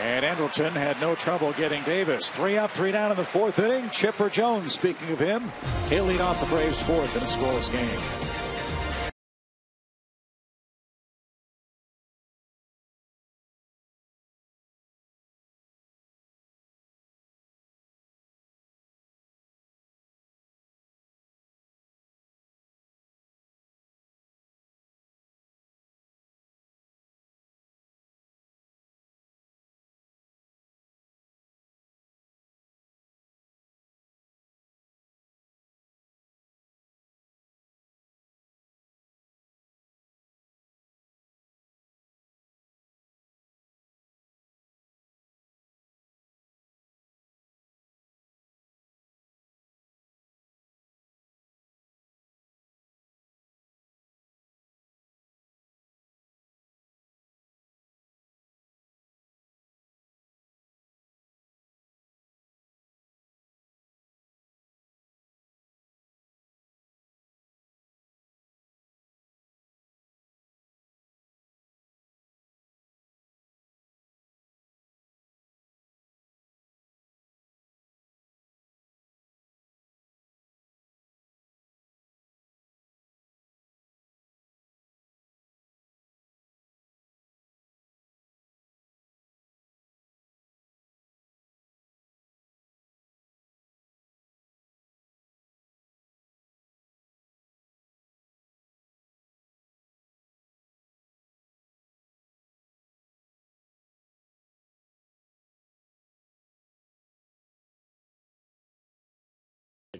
and Andrelton had no trouble getting Davis. 3 up, 3 down in the 4th inning. Chipper Jones, speaking of him, he'll lead off the Braves' 4th in a scoreless game.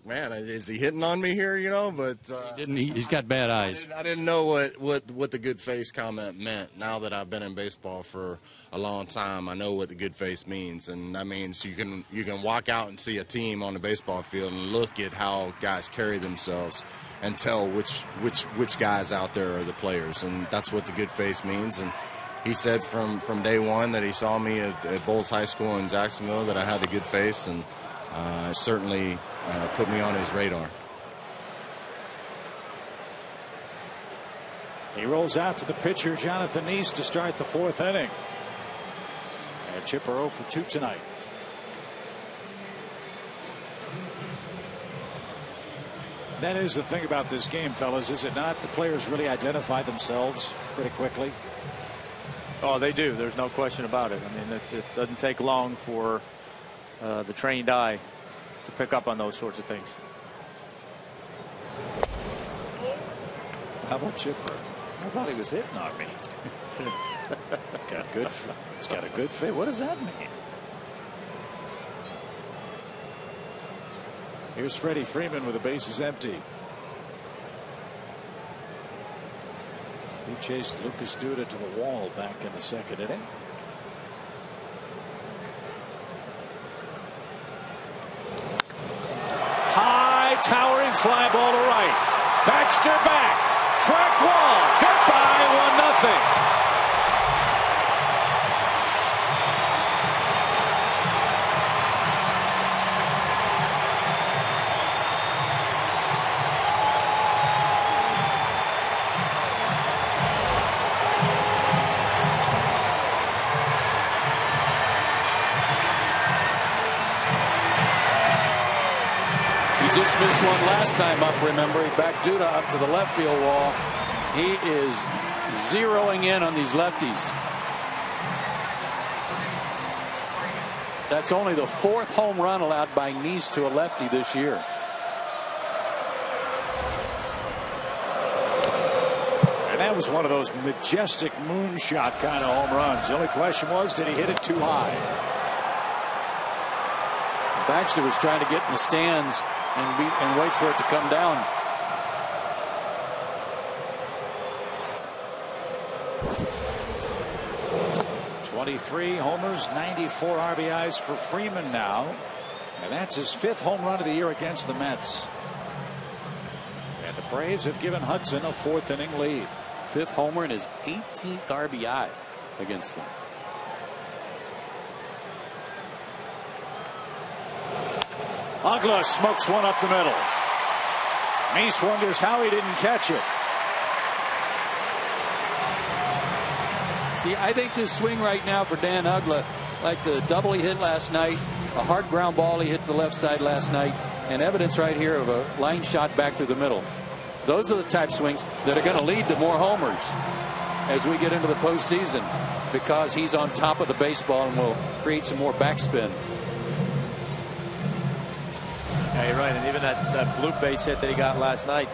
Man, is he hitting on me here, you know? But He's got bad eyes. I didn't know what the good face comment meant. Now that I've been in baseball for a long time, I know what the good face means, and that means you can walk out and see a team on the baseball field and look at how guys carry themselves and tell which guys out there are the players, and that's what the good face means. And he said from day one that he saw me at Bowles High School in Jacksonville that I had a good face, and certainly put me on his radar. He rolls out to the pitcher, Jonathan Neese, to start the 4th inning. Chipper 0 for 2 tonight. That is the thing about this game, fellas, is it not? The players really identify themselves pretty quickly. Oh, they do. There's no question about it. I mean, it doesn't take long for the trained eye to pick up on those sorts of things. How about Chipper? I thought he was hitting on me. He's got a good fit. What does that mean? Here's Freddie Freeman with the bases empty. He chased Lucas Duda to the wall back in the 2nd inning. High towering fly ball to right. Baxter back. Track wall. Goodbye. 1-0. Just missed one last time up, remember. He backed Duda up to the left field wall. He is zeroing in on these lefties. That's only the 4th home run allowed by Nice to a lefty this year. And that was one of those majestic moonshot kind of home runs. The only question was, did he hit it too high? Baxter was trying to get in the stands and wait for it to come down. '23 homers, 94 RBIs for Freeman now, and that's his 5th home run of the year against the Mets. And the Braves have given Hudson a 4th inning lead. 5th homer and his 18th RBI against them. Agla smokes one up the middle. Nice wonders how he didn't catch it. See, I think this swing right now for Dan Ugla, like the double he hit last night, a hard ground ball he hit to the left side last night, and evidence right here of a line shot back through the middle. Those are the type swings that are going to lead to more homers as we get into the postseason, because he's on top of the baseball and will create some more backspin. Yeah, you're right. And even that blue base hit that he got last night,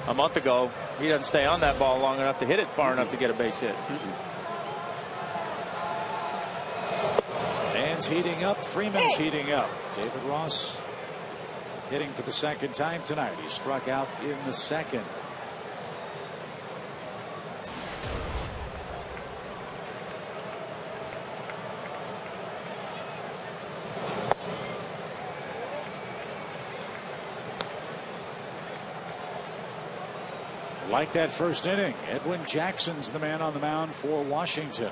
a month ago, he doesn't stay on that ball long enough to hit it far enough to get a base hit. Dan's heating up. Freeman's heating up. David Ross hitting for the 2nd time tonight. He struck out in the 2nd. Like that 1st inning, Edwin Jackson's the man on the mound for Washington.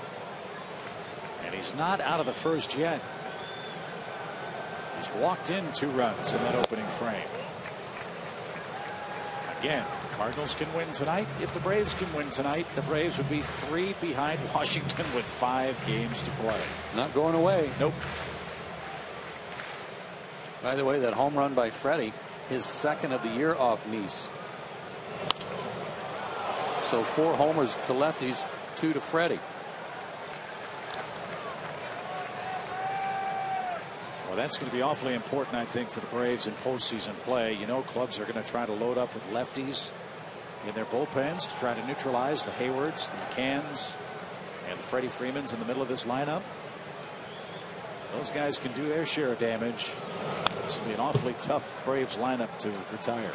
And he's not out of the 1st yet. He's walked in 2 runs in that opening frame. Again, if the Cardinals can win tonight, if the Braves can win tonight, the Braves would be 3 behind Washington with 5 games to play. Not going away. Nope. By the way, that home run by Freddie, his 2nd of the year off Nice. So 4 homers to lefties, 2 to Freddie. Well, that's going to be awfully important, I think, for the Braves in postseason play. You know, clubs are going to try to load up with lefties in their bullpens to try to neutralize the Haywards, the McCanns, and the Freddie Freemans in the middle of this lineup. Those guys can do their share of damage. This will be an awfully tough Braves lineup to retire.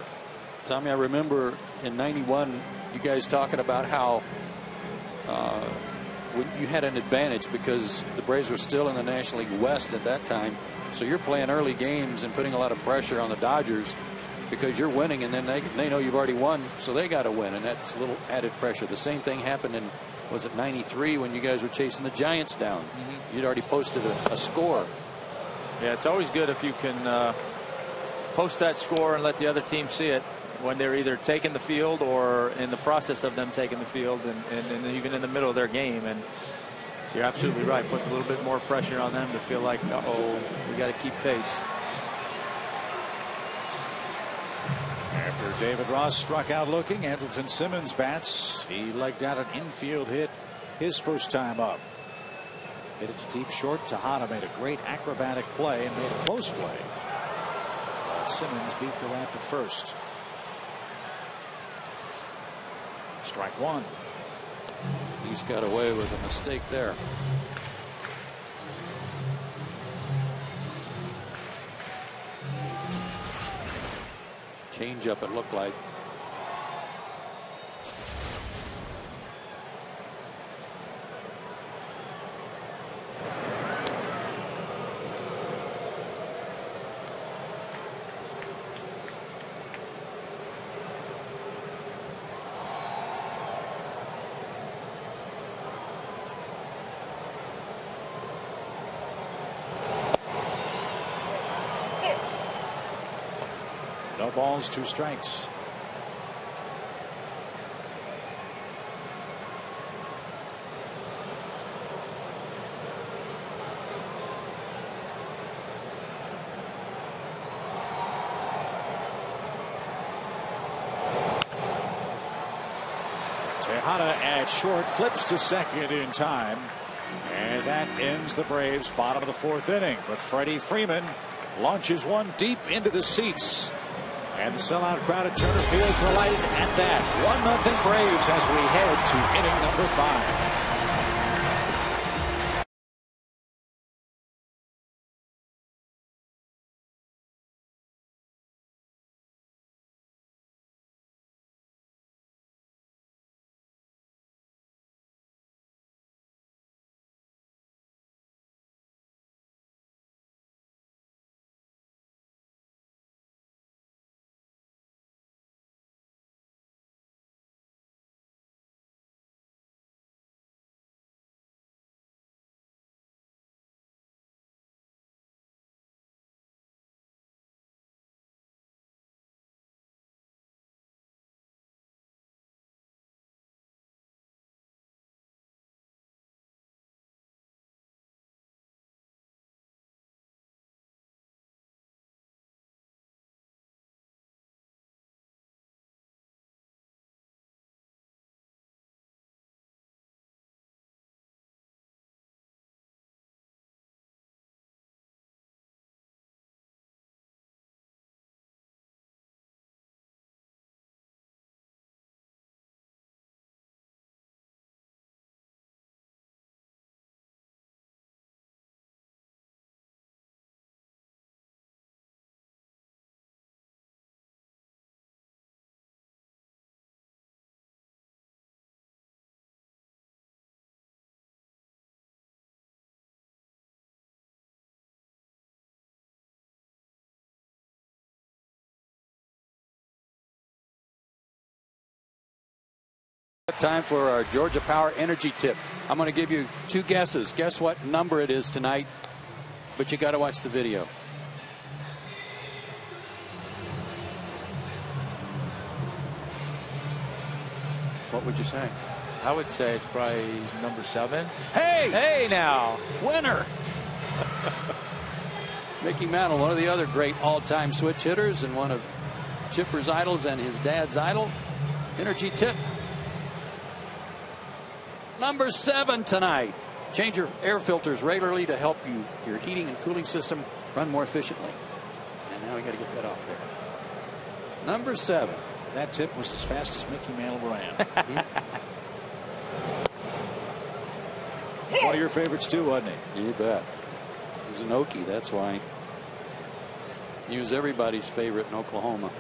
Tommy, I remember in '91 you guys talking about how when you had an advantage because the Braves were still in the National League West at that time. So you're playing early games and putting a lot of pressure on the Dodgers because you're winning, and then they know you've already won, so they got to win, and that's a little added pressure. The same thing happened in, was it '93 when you guys were chasing the Giants down? You'd already posted a score. Yeah, it's always good if you can post that score and let the other team see it when they're either taking the field or in the process of them taking the field, and even in the middle of their game. And You're absolutely right. Puts a little bit more pressure on them to feel like, uh-oh, we got to keep pace. After David Ross struck out looking, Andrelton Simmons bats. He legged out an infield hit his first time up. Hit it deep short. Tejada made a great acrobatic play and made a close play. But Simmons beat the Rapid first. Strike one. He's got away with a mistake there. Change up, it looked like. No balls, 2 strikes. Tejada at short, flips to second in time, and that ends the Braves' bottom of the 4th inning. But Freddie Freeman launches one deep into the seats. And the sellout crowd at Turner Field delighted at that. 1-0 Braves as we head to inning number 5. Time for our Georgia Power Energy Tip. I'm going to give you 2 guesses. Guess what number it is tonight, but you got to watch the video. What would you say? I would say it's probably number 7. Hey! Hey now! Winner! Mickey Mantle, one of the other great all-time switch hitters and one of Chipper's idols and his dad's idol. Energy Tip. Number 7 tonight. Change your air filters regularly to help your heating and cooling system run more efficiently. And now we got to get that off there. Number 7. That tip was as fast as Mickey Mantle ran. One of your favorites too, wasn't he? You bet. He was an Okie, that's why. He was everybody's favorite in Oklahoma.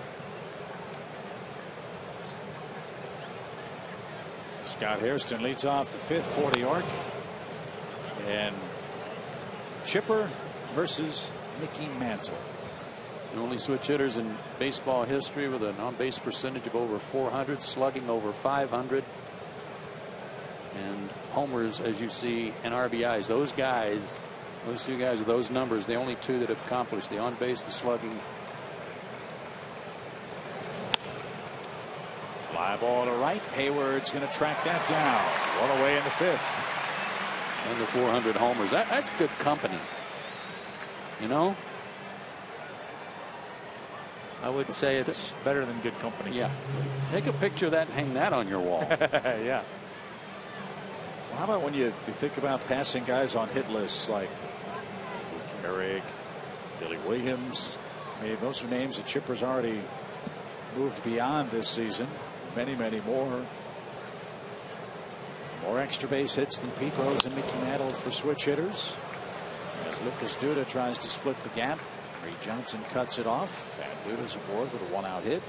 Scott Hairston leads off the 5th for New York. And Chipper versus Mickey Mantle. The only switch hitters in baseball history with an on-base percentage of over 400, slugging over 500, and homers, as you see, and RBIs. Those guys, those 2 guys with those numbers, the only 2 that have accomplished the on-base, the slugging. Fly ball to right. Hayward's going to track that down. One away in the 5th. And the 400 homers. That's good company. You know? I would say it's better than good company. Yeah. Take a picture of that and hang that on your wall. Yeah. Well, how about when you think about passing guys on hit lists like Eric, Billy Williams? I mean, those are names that Chipper's already moved beyond this season. Many, many more. More extra base hits than Pete Rose and Mickey Mantle for switch hitters. As Lucas Duda tries to split the gap, Reed Johnson cuts it off, and Duda's aboard with a 1-out hit.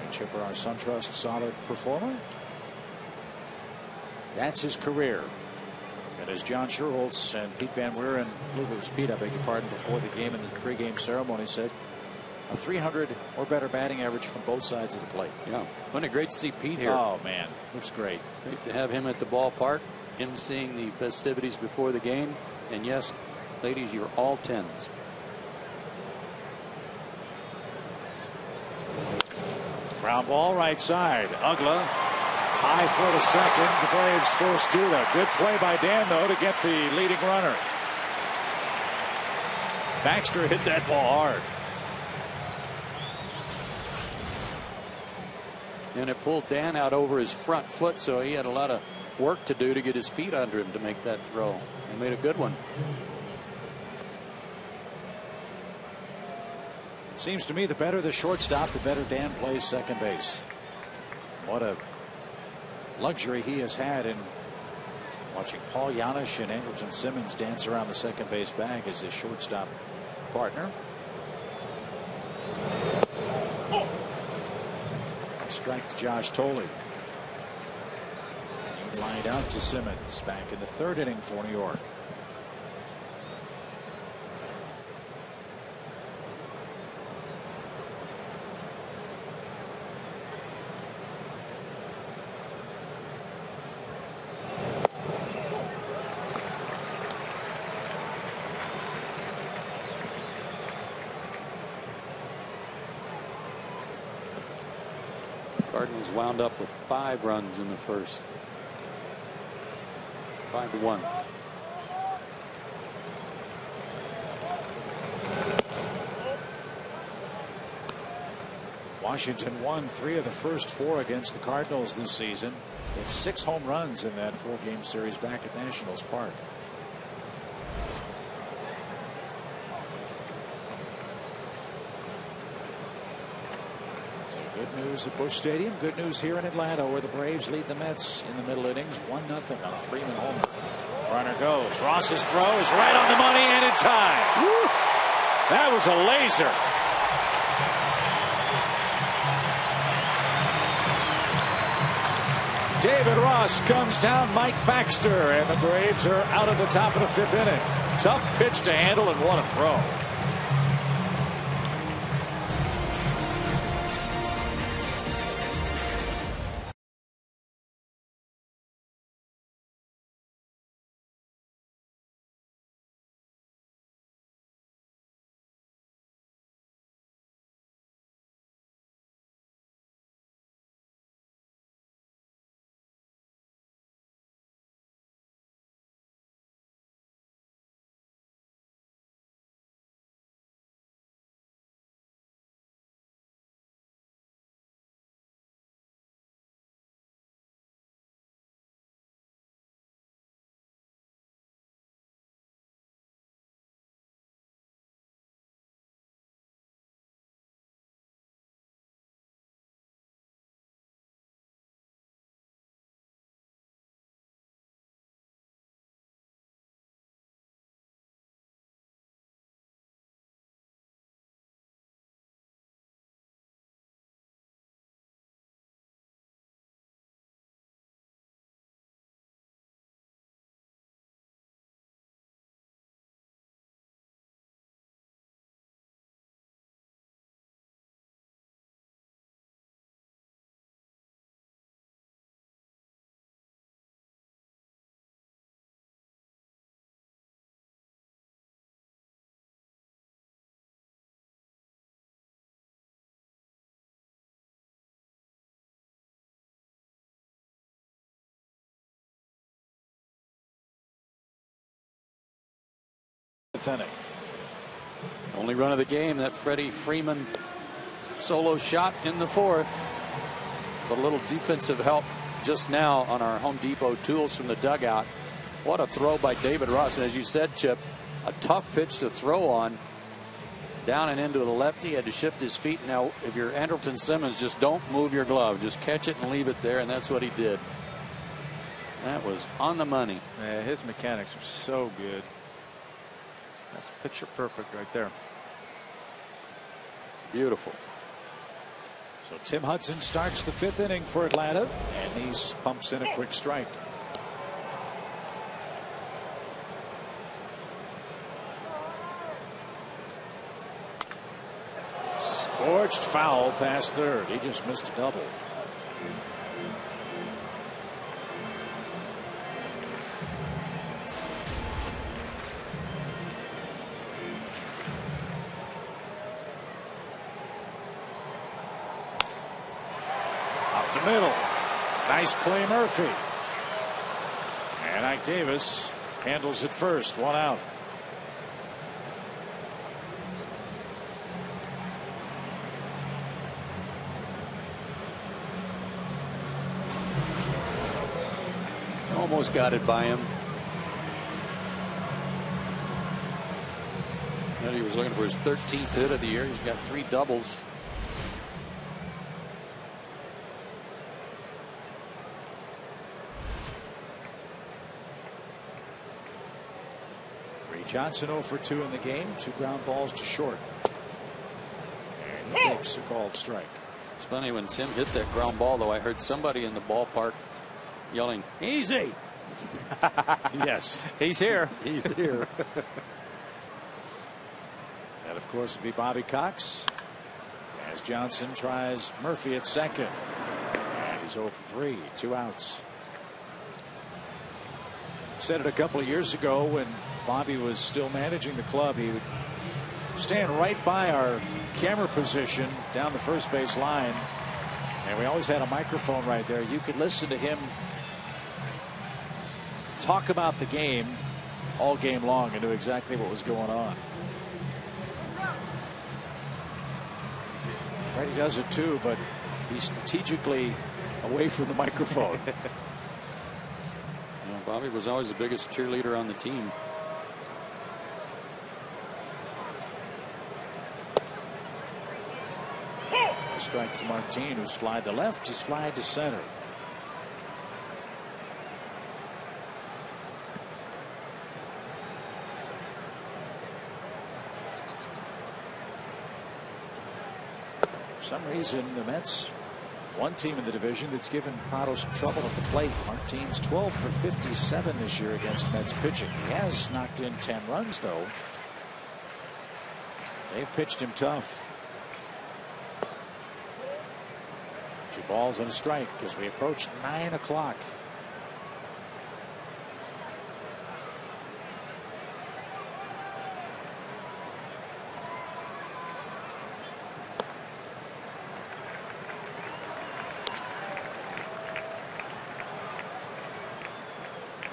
And Chipper, our SunTrust solid performer. That's his career. And as John Schuerholz and Pete Van Wieren, I believe it was Pete, I beg your pardon, before the game in the pregame ceremony said, a 300 or better batting average from both sides of the plate. Yeah. Wasn't it great to see Pete here? Oh, man. Looks great. Great to have him at the ballpark, emceeing the festivities before the game. And yes, ladies, you're all 10s. Ground ball right side. Ugla. High throw to second. The Braves force Duda. Good play by Dan, though, to get the leading runner. Baxter hit that ball hard. And it pulled Dan out over his front foot, so he had a lot of work to do to get his feet under him to make that throw. He made a good one. Seems to me the better the shortstop, the better Dan plays second base. What a luxury he has had in watching Paul Janisch and Andrelton Simmons dance around the second base bag as his shortstop partner. Strike to Josh Tolley. He lined out to Simmons back in the third inning for New York. Cardinals wound up with 5 runs in the first. 5-1. Washington won 3 of the first 4 against the Cardinals this season. They had 6 home runs in that 4-game series back at Nationals Park. Good news at Busch Stadium. Good news here in Atlanta, where the Braves lead the Mets in the middle innings 1-0 on a Freeman homer. Runner goes. Ross's throw is right on the money and in time. Woo! That was a laser. David Ross comes down Mike Baxter, and the Braves are out of the top of the 5th inning. Tough pitch to handle and what a throw. inning. Only run of the game, that Freddie Freeman solo shot in the 4th. But a little defensive help just now on our Home Depot tools from the dugout. What a throw by David Ross. And as you said, Chip, a tough pitch to throw on. Down and into the lefty, had to shift his feet. Now, if you're Andrelton Simmons, just don't move your glove. Just catch it and leave it there, and that's what he did. That was on the money. Yeah, his mechanics are so good. That's picture perfect right there. Beautiful. So Tim Hudson starts the 5th inning for Atlanta, and he pumps in a quick strike. Scorched foul past third. He just missed a double. Up the middle. Nice play, Murphy. And Ike Davis handles it first. 1 out. Almost got it by him. And he was looking for his 13th hit of the year. He's got 3 doubles. Ray Johnson 0 for 2 in the game. 2 ground balls to short. And he takes a called strike. It's funny, when Tim hit that ground ball, though, I heard somebody in the ballpark yelling, "Easy!" Yes, he's here. He's here. That, of course, would be Bobby Cox, as Johnson tries Murphy at second. And he's 0 for 3. 2 outs. Said it a couple of years ago when Bobby was still managing the club. He would stand right by our camera position down the first base line, and we always had a microphone right there. You could listen to him talk about the game all game long and knew exactly what was going on. Freddie does it too, but he's strategically away from the microphone. Bobby was always the biggest cheerleader on the team. Strike to Martin, who's fly to left. He's fly to center. For some reason, the Mets, one team in the division that's given Prado some trouble at the plate. Martin's 12 for 57 this year against Mets pitching. He has knocked in 10 runs, though. They've pitched him tough. 2 balls and a strike as we approach 9 o'clock.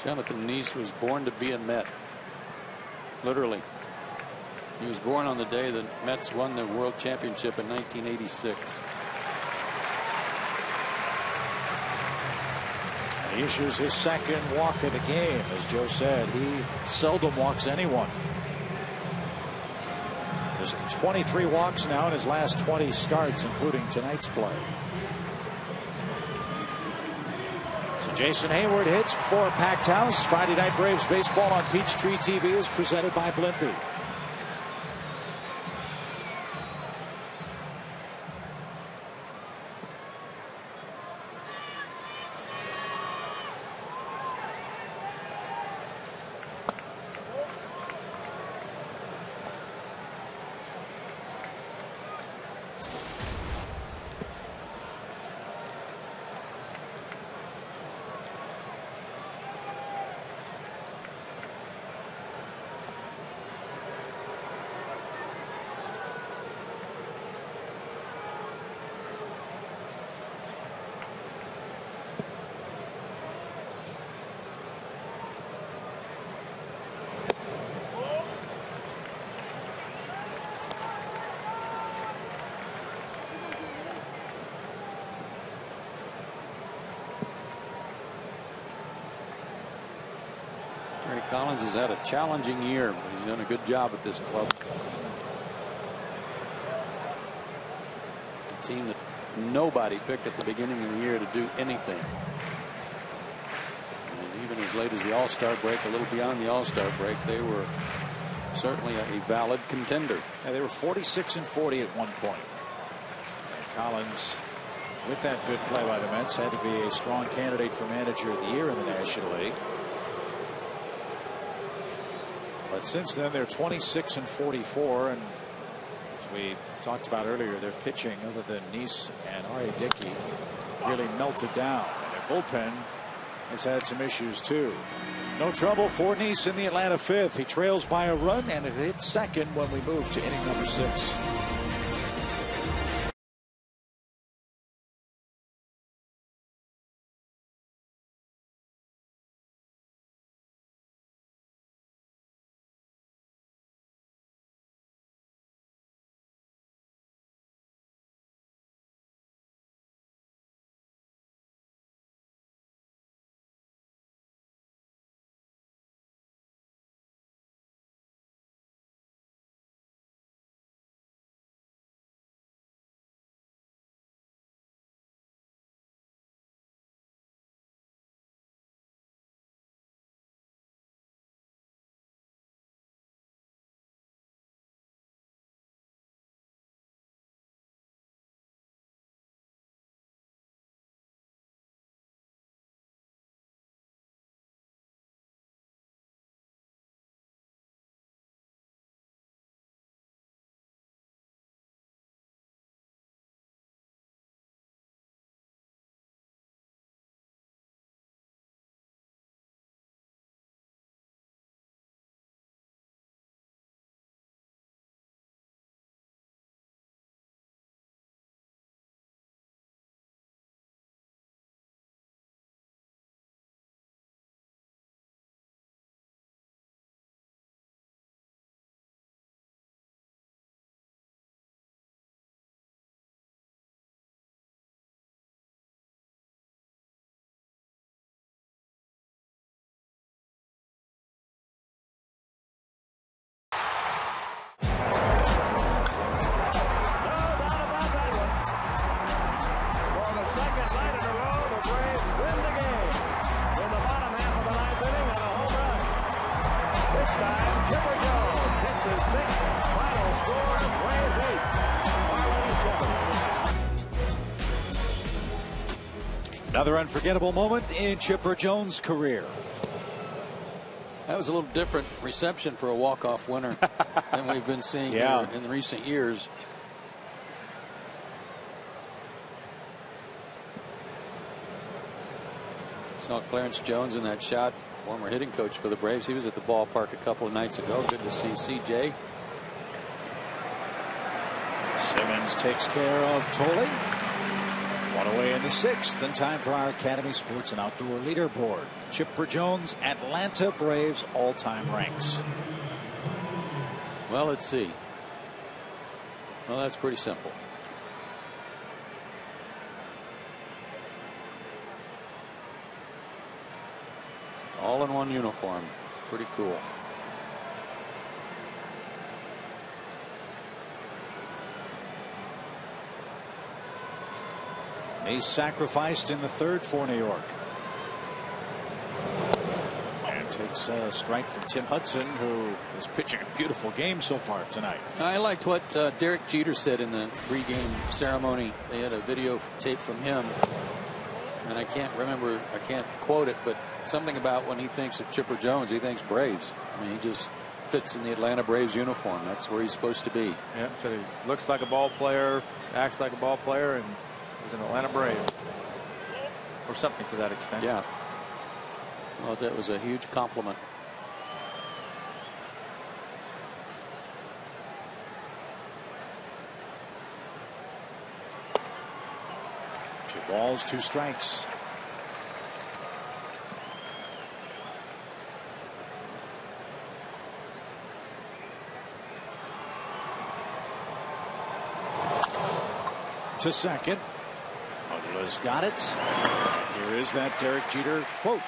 Jonathan Neese was born to be a Met. Literally. He was born on the day the Mets won the World Championship in 1986. He issues his second walk of the game. As Joe said, he seldom walks anyone. There's 23 walks now in his last 20 starts, including tonight's play. So Jason Hayward hits before a packed house. Friday Night Braves baseball on Peachtree TV is presented by Blimpie. Collins has had a challenging year, but he's done a good job at this club. A team that nobody picked at the beginning of the year to do anything. And even as late as the All-Star break, a little beyond the All-Star break, they were certainly a valid contender. Yeah, they were 46-40 at one point. And Collins, with that good play by the Mets, had to be a strong candidate for Manager of the Year in the National League. But since then, they're 26-44, and as we talked about earlier, their pitching, other than Nice and R.A. Dickey, really melted down. And their bullpen has had some issues too. No trouble for Nice in the Atlanta fifth. He trails by a run, and it hits second when we move to inning number 6. Another unforgettable moment in Chipper Jones' career. That was a little different reception for a walk-off winner than we've been seeing here in recent years. Saw Clarence Jones in that shot, former hitting coach for the Braves. He was at the ballpark a couple of nights ago. Good to see CJ. Simmons takes care of Tolley. One away in the 6th, and time for our Academy Sports and Outdoor Leaderboard. Chipper Jones, Atlanta Braves all-time ranks. Well, let's see. Well, that's pretty simple. All in one uniform. Pretty cool. He's sacrificed in the 3rd for New York. And takes a strike from Tim Hudson, who is pitching a beautiful game so far tonight. I liked what Derek Jeter said in the pregame ceremony. They had a video tape from him, and I can't quote it, but something about when he thinks of Chipper Jones, he thinks Braves. I mean, he just fits in the Atlanta Braves uniform. That's where he's supposed to be. Yeah, so he looks like a ball player, acts like a ball player, and is an Atlanta Brave, or something to that extent. Yeah. Well, that was a huge compliment. Two balls, 2 strikes. To second. Aguilar's got it. Here is that Derek Jeter quote.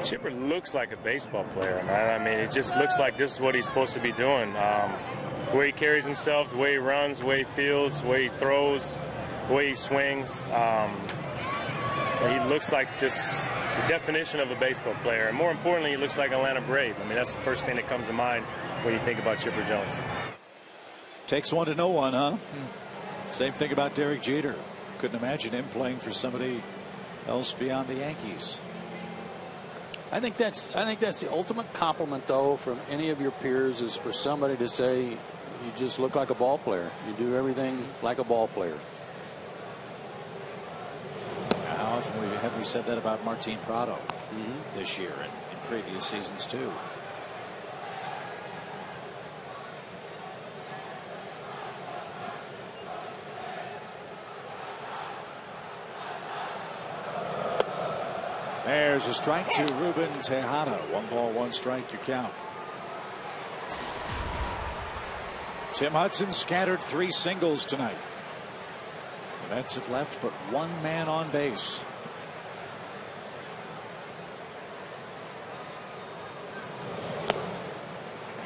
Chipper looks like a baseball player, man. I mean, it just looks like this is what he's supposed to be doing. The way he carries himself, the way he runs, the way he feels, the way he throws, the way he swings. He looks like just the definition of a baseball player. And more importantly, he looks like an Atlanta Brave. I mean, that's the first thing that comes to mind when you think about Chipper Jones. Takes one to know one, huh? Same thing about Derek Jeter. Couldn't imagine him playing for somebody else beyond the Yankees. I think that's the ultimate compliment, though, from any of your peers, is for somebody to say you just look like a ball player. You do everything like a ball player. How often have we said that about Martin Prado this year and in previous seasons too? There's a strike to Ruben Tejada. 1 ball, 1 strike, your count. Tim Hudson scattered 3 singles tonight. The Mets have left but 1 man on base.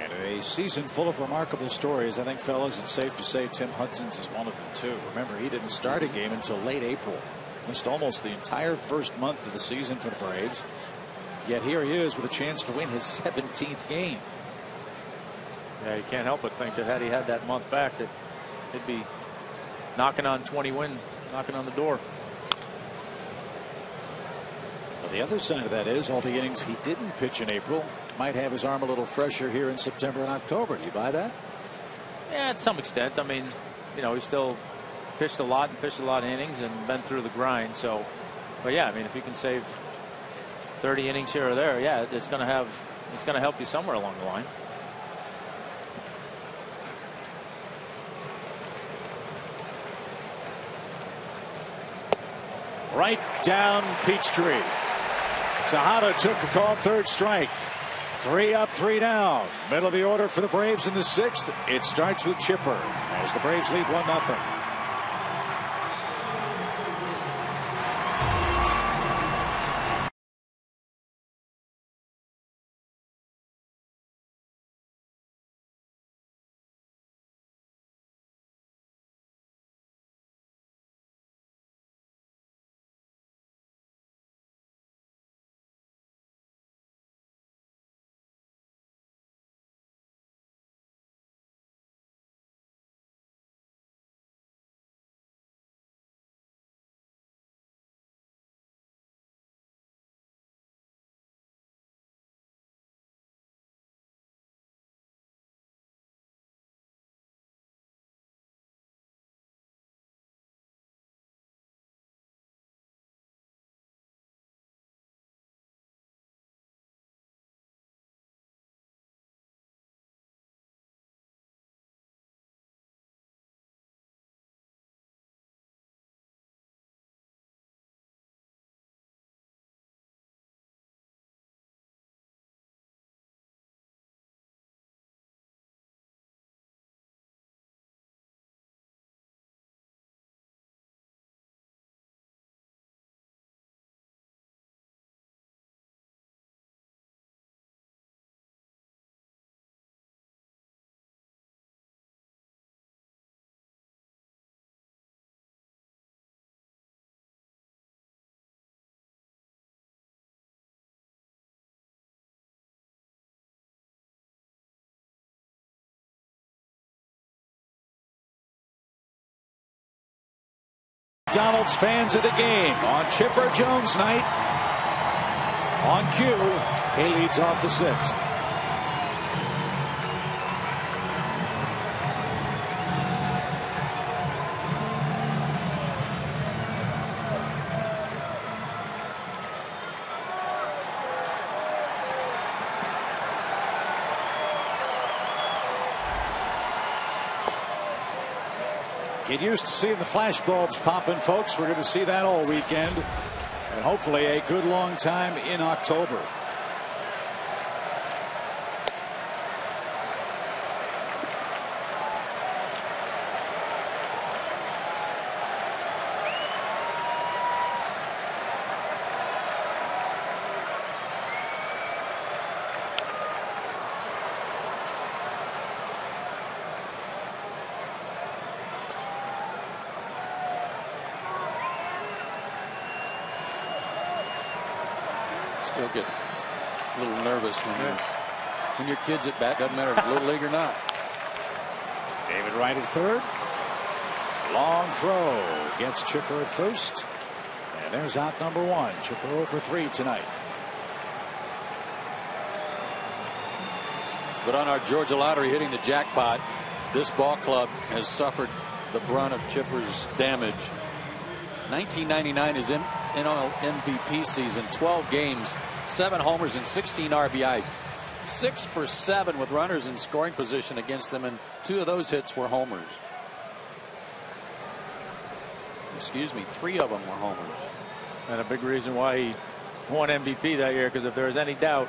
And a season full of remarkable stories. I think, fellas, it's safe to say Tim Hudson's is one of them too. Remember, he didn't start a game until late April. Missed almost the entire first month of the season for the Braves. Yet here he is with a chance to win his 17th game. Yeah, you can't help but think that had he had that month back, that he'd be knocking on 20 win, knocking on the door. Well, the other side of that is all the innings he didn't pitch in April might have his arm a little fresher here in September and October. Do you buy that? Yeah, to some extent. I mean, you know, he still pitched a lot of innings and been through the grind. So, but yeah, I mean, if you can save 30 innings here or there, yeah, it's going to help you somewhere along the line. Right down Peachtree. Tejada took the call, 3rd strike. 3 up, 3 down. Middle of the order for the Braves in the 6th. It starts with Chipper as the Braves lead 1-0. McDonald's fans of the game on Chipper Jones night. On cue, he leads off the 6th. Get used to seeing the flash bulbs popping, folks. We're going to see that all weekend, and hopefully a good long time in October. still get a little nervous when your kid's at bat. Doesn't matter if it's Little League or not. David Wright at third. Long throw. Gets Chipper at first. And there's out number one. Chipper 0 for 3 tonight. But on our Georgia lottery hitting the jackpot, this ball club has suffered the brunt of Chipper's damage. 1999 is NL MVP season. 12 games, 7 homers and 16 RBIs. 6 for 7 with runners in scoring position against them, and 2 of those hits were homers. Excuse me, 3 of them were homers. And a big reason why he won MVP that year, because if there was any doubt,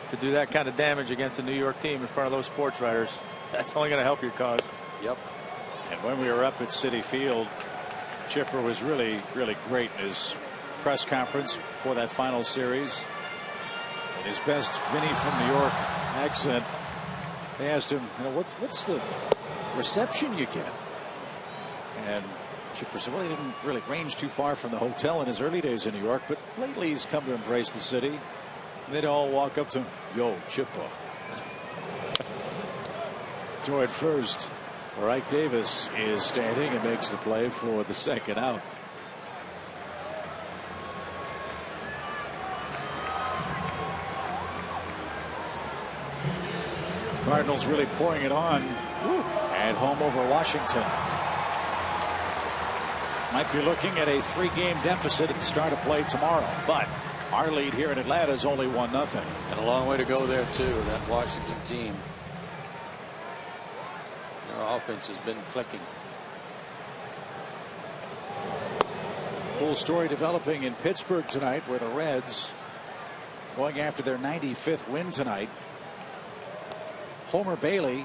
to do that kind of damage against a New York team in front of those sports writers, that's only going to help your cause. Yep. And when we were up at Citi Field, Chipper was really great in his press conference for that final series. In his best Vinny from New York accent, they asked him, what's the reception you get? And Chipper said, well, he didn't really range too far from the hotel in his early days in New York, but lately he's come to embrace the city. And they'd all walk up to him, yo, Chipper. Toward first, Wright Davis is standing and makes the play for the second out. Cardinals really pouring it on at home over Washington. Might be looking at a 3-game deficit at the start of play tomorrow, but our lead here in Atlanta is only 1-0. And a long way to go there too. That Washington team, their offense has been clicking. Cool story developing in Pittsburgh tonight, where the Reds going after their 95th win tonight. Homer Bailey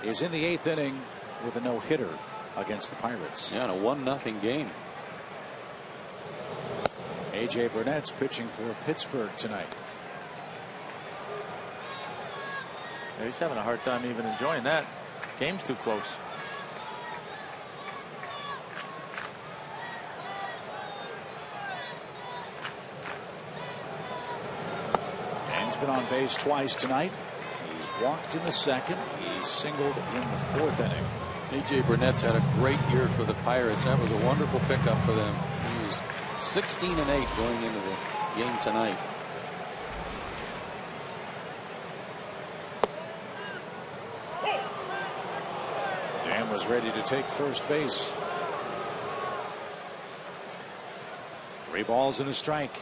is in the 8th inning with a no-hitter against the Pirates. Yeah, in a 1-0 game. A.J. Burnett's pitching for Pittsburgh tonight. Yeah, he's having a hard time even enjoying that. Game's too close. He's been on base twice tonight. He's walked in the second. He's singled in the 4th inning. A.J. Burnett's had a great year for the Pirates. That was a wonderful pickup for them. He was 16-8 going into the game tonight. Dan was ready to take first base. 3 balls and a strike.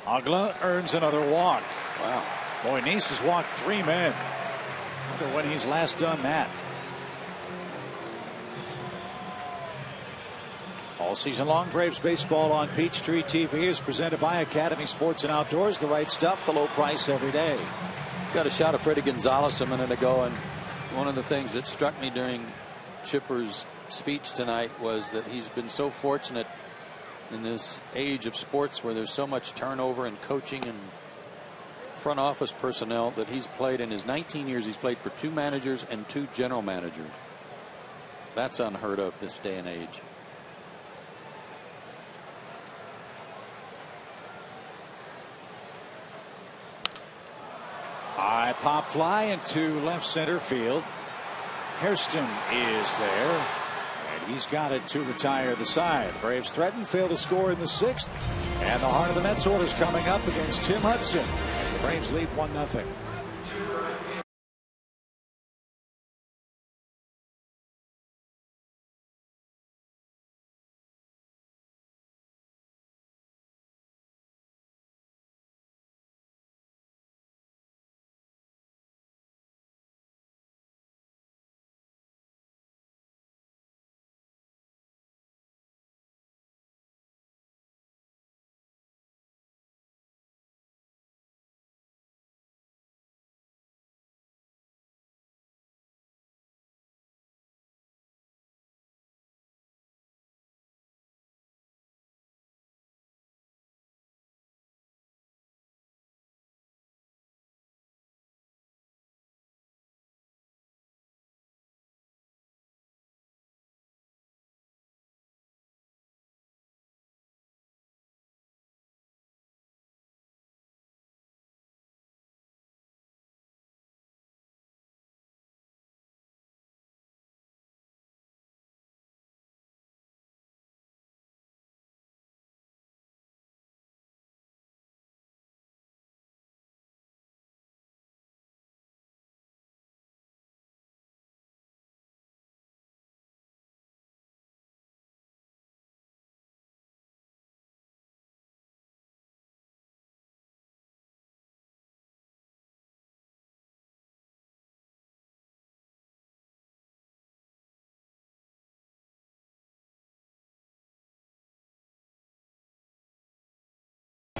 Agla earns another walk. Wow. Boy, Nice has walked 3 men. Wonder when he's last done that. All season long, Braves baseball on Peachtree TV is presented by Academy Sports and Outdoors. The right stuff, the low price every day. Got a shot of Freddie Gonzalez a minute ago, and one of the things that struck me during Chipper's speech tonight was that he's been so fortunate in this age of sports where there's so much turnover in coaching and front office personnel that he's played. In his 19 years, he's played for 2 managers and 2 general managers. That's unheard of this day and age. High pop fly into left center field. Hairston is there. And he's got it to retire the side. Braves threaten, fail to score in the 6th. And the heart of the Mets order is coming up against Tim Hudson as the Braves lead 1-0.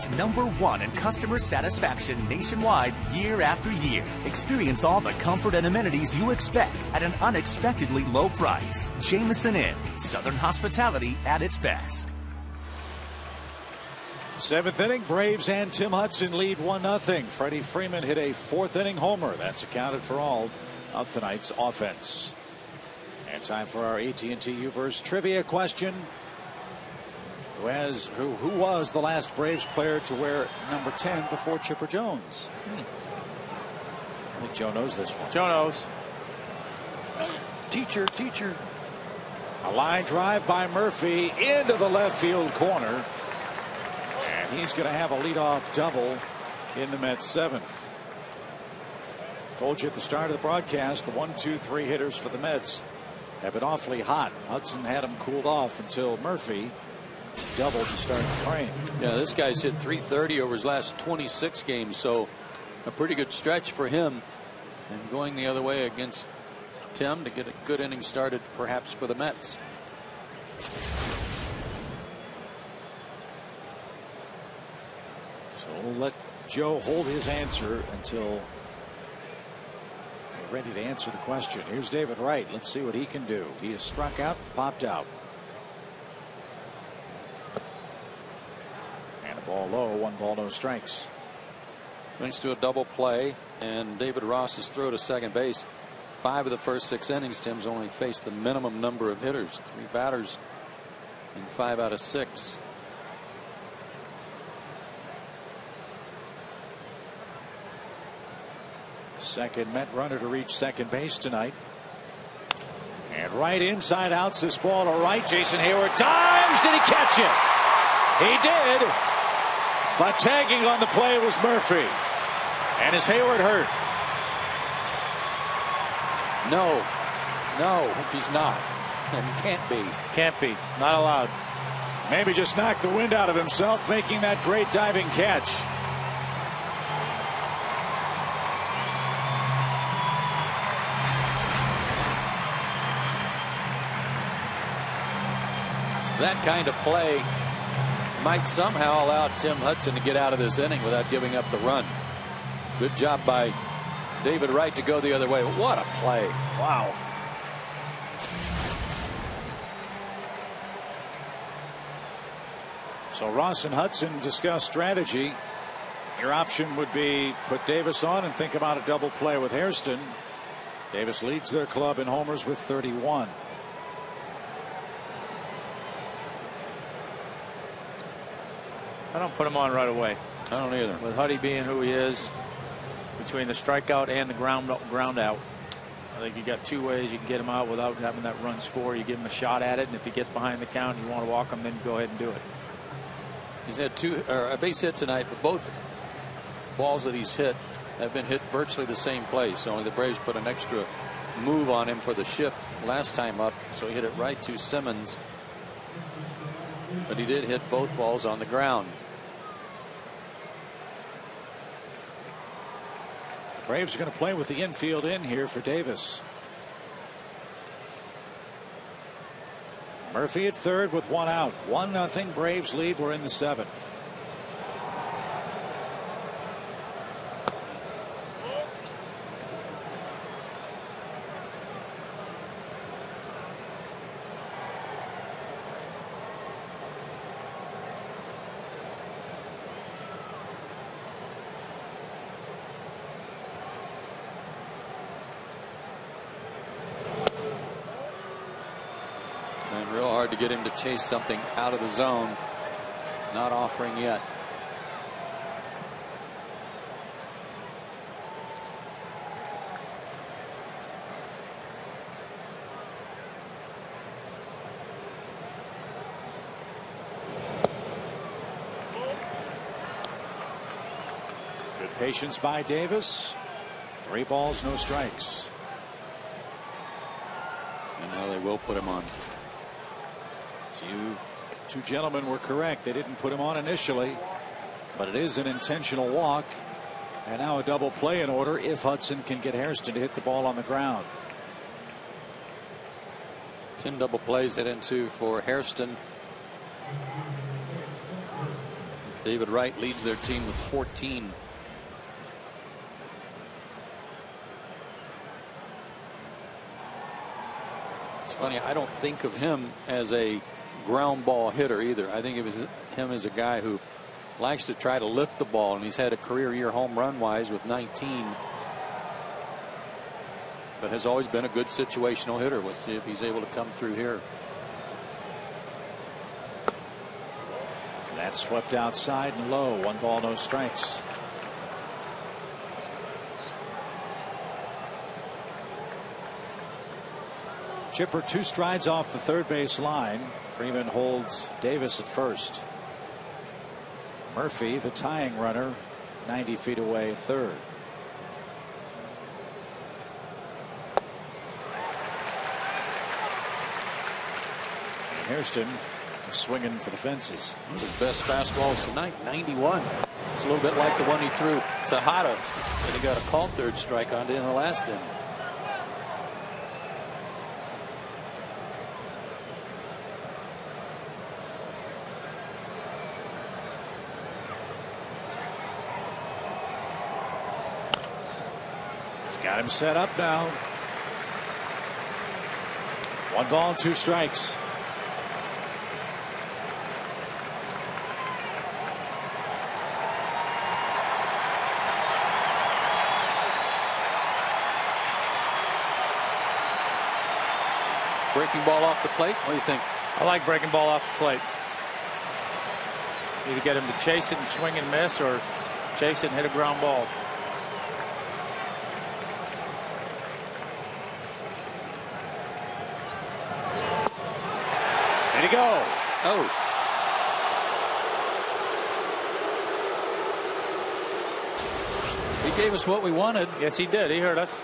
#1 in customer satisfaction nationwide year after year. Experience all the comfort and amenities you expect at an unexpectedly low price. Jameson Inn, Southern hospitality at its best. 7th inning, Braves and Tim Hudson lead 1-0. Freddie Freeman hit a 4th inning homer. That's accounted for all of tonight's offense. And time for our AT&T U-verse trivia question. Who was the last Braves player to wear number 10 before Chipper Jones? I think Joe knows this one. Joe knows. Teacher. A line drive by Murphy into the left field corner. And he's going to have a leadoff double in the Mets 7th. Told you at the start of the broadcast, the 1, 2, 3 hitters for the Mets have been awfully hot. Hudson had them cooled off until Murphy doubled to start the frame. Yeah, this guy's hit .330 over his last 26 games, so a pretty good stretch for him. And going the other way against Tim to get a good inning started, perhaps for the Mets. So we'll let Joe hold his answer until we're ready to answer the question. Here's David Wright. Let's see what he can do. He is struck out, popped out. And a ball low, 1 ball, no strikes. Thanks to a double play and David Ross's throw to second base. 5 of the first 6 innings, Tim's only faced the minimum number of hitters, 3 batters in 5 out of 6. Second Met runner to reach second base tonight. And right inside outs this ball to right. Jason Hayward dives. Did he catch it? He did. But tagging on the play was Murphy. And is Hayward hurt? No, he's not. And can't be. Can't be. Not allowed. Maybe just knocked the wind out of himself, making that great diving catch. That kind of play might somehow allow Tim Hudson to get out of this inning without giving up the run. Good job by David Wright to go the other way. What a play. Wow. So Ross and Hudson discuss strategy. Your option would be put Davis on and think about a double play with Hairston. Davis leads their club in homers with 31. I don't put him on right away. I don't either. With Huddy being who he is, between the strikeout and the ground out, I think you got 2 ways you can get him out without having that run score. You give him a shot at it, and if he gets behind the count and you want to walk him, then go ahead and do it. He's had a base hit tonight, but both balls that he's hit have been hit virtually the same place. Only the Braves put an extra move on him for the shift last time up, so he hit it right to Simmons. But he did hit both balls on the ground. Braves are going to play with the infield in here for Davis. Murphy at third with 1 out. 1-0 Braves lead. We're in the 7th. Real hard to get him to chase something out of the zone. Not offering yet. Good patience by Davis. 3 balls, no strikes. And now they will put him on. You 2 gentlemen were correct. They didn't put him on initially, but it is an intentional walk. And now a double play in order if Hudson can get Hairston to hit the ball on the ground. 10 double plays hit into for Hairston. David Wright leads their team with 14. It's funny, I don't think of him as a ground ball hitter either. I think of him as a guy who likes to try to lift the ball, and he's had a career year home run wise with 19, but has always been a good situational hitter. We'll see if he's able to come through here. That swept outside and low. 1 ball, no strikes. Chipper 2 strides off the third base line. Freeman holds Davis at first. Murphy, the tying runner, 90 feet away at third. And Hairston swinging for the fences. One of his best fastballs tonight, 91. It's a little bit like the one he threw to Hada that he got a called third strike on in the last inning. Got him set up now. 1 ball, 2 strikes. Breaking ball off the plate. What do you think? I like breaking ball off the plate. Either get him to chase it and swing and miss, or chase it and hit a ground ball. There you go. Oh. He gave us what we wanted. Yes, he did. He heard us.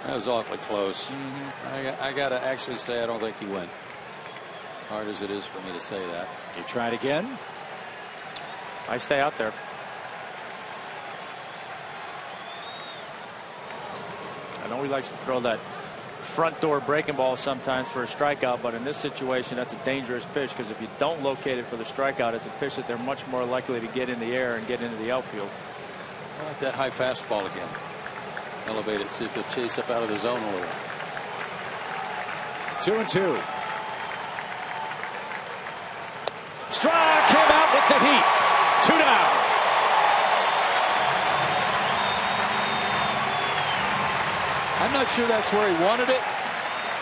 That was awfully close. I got to actually say I don't think he went. Hard as it is for me to say that. You try it again. I stay out there. I know he likes to throw that front door breaking ball sometimes for a strikeout, but in this situation that's a dangerous pitch, because if you don't locate it for the strikeout, it's a pitch that they're much more likely to get in the air and get into the outfield. I like that high fastball again. Elevate it, see if it'll chase up out of the zone a little. 2-2. Strike came out with the heat. 2 down. I'm not sure that's where he wanted it,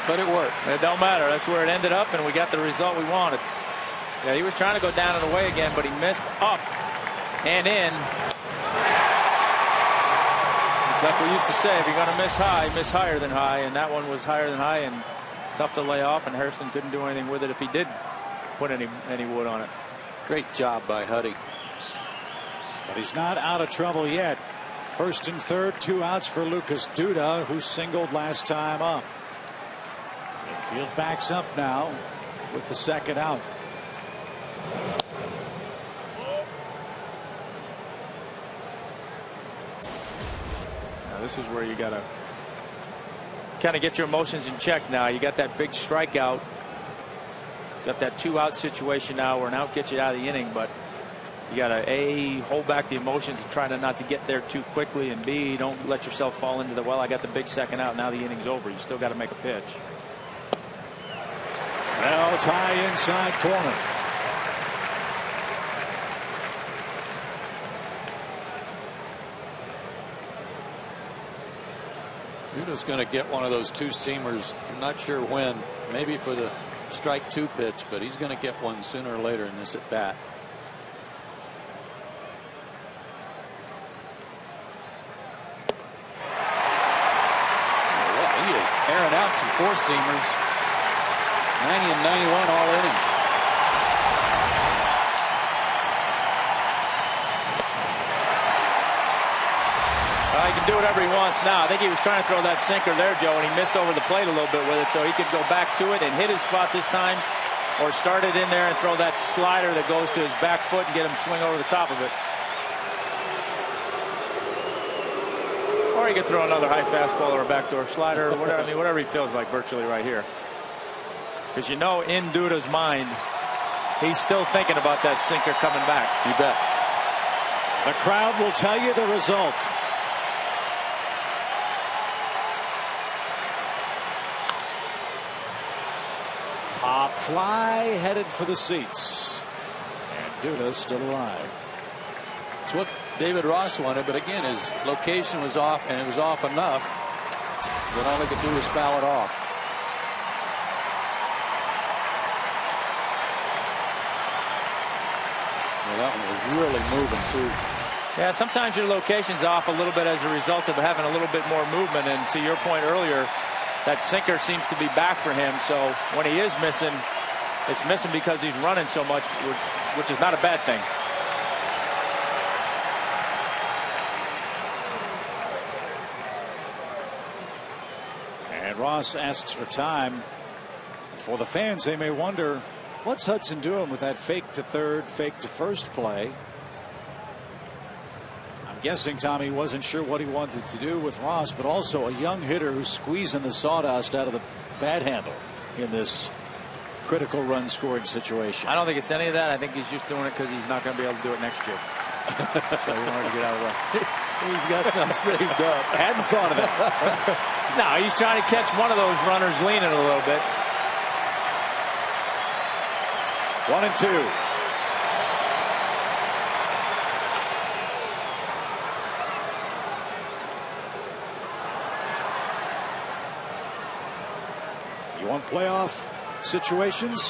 but it worked. It don't matter. That's where it ended up, and we got the result we wanted. Yeah, he was trying to go down and away again, but he missed up and in. Like we used to say, if you're going to miss high, miss higher than high, and that one was higher than high and tough to lay off, and Hairston couldn't do anything with it if he did put any wood on it. Great job by Huddy. But he's not out of trouble yet. First and third, 2 outs for Lucas Duda, who singled last time up. Infield backs up now with the second out. This is where you got to kind of get your emotions in check now. You got that big strikeout. Got that 2-out situation now where an out gets you out of the inning, but you got to A, hold back the emotions and try to not to get there too quickly, and B, don't let yourself fall into the, well, I got the big second out, now the inning's over. You still got to make a pitch. Well, tie inside corner. Duda's going to get one of those 2-seamers. I'm not sure when. Maybe for the strike 2 pitch, but he's going to get one sooner or later in this at bat. Yeah, he is airing out some 4-seamers. 90 and 91 all inning. He can do whatever he wants now. I think he was trying to throw that sinker there, Joe, and he missed over the plate a little bit with it, so he could go back to it and hit his spot this time, or start it in there and throw that slider that goes to his back foot and get him swing over the top of it. Or he could throw another high fastball or a backdoor slider, or whatever. I mean, whatever he feels like virtually right here. Because you know, in Duda's mind, he's still thinking about that sinker coming back. You bet. The crowd will tell you the result. Pop fly headed for the seats. And Duda still alive. It's what David Ross wanted, but again, his location was off, and it was off enough that all he could do was foul it off. Well, that one was really moving too. Yeah, sometimes your location's off a little bit as a result of having a little bit more movement, and to your point earlier, that sinker seems to be back for him. So when he is missing, it's missing because he's running so much, which is not a bad thing. And Ross asks for time. For the fans, they may wonder, what's Hudson doing with that fake to third, fake to first play? I'm guessing Tommy wasn't sure what he wanted to do with Ross, but also a young hitter who's squeezing the sawdust out of the bat handle in this critical run scoring situation. I don't think it's any of that. I think he's just doing it because he's not going to be able to do it next year. So he wanted to get out of the way. He's got some saved up. Hadn't thought of that. No, he's trying to catch one of those runners leaning a little bit. 1-2. You want playoff situations?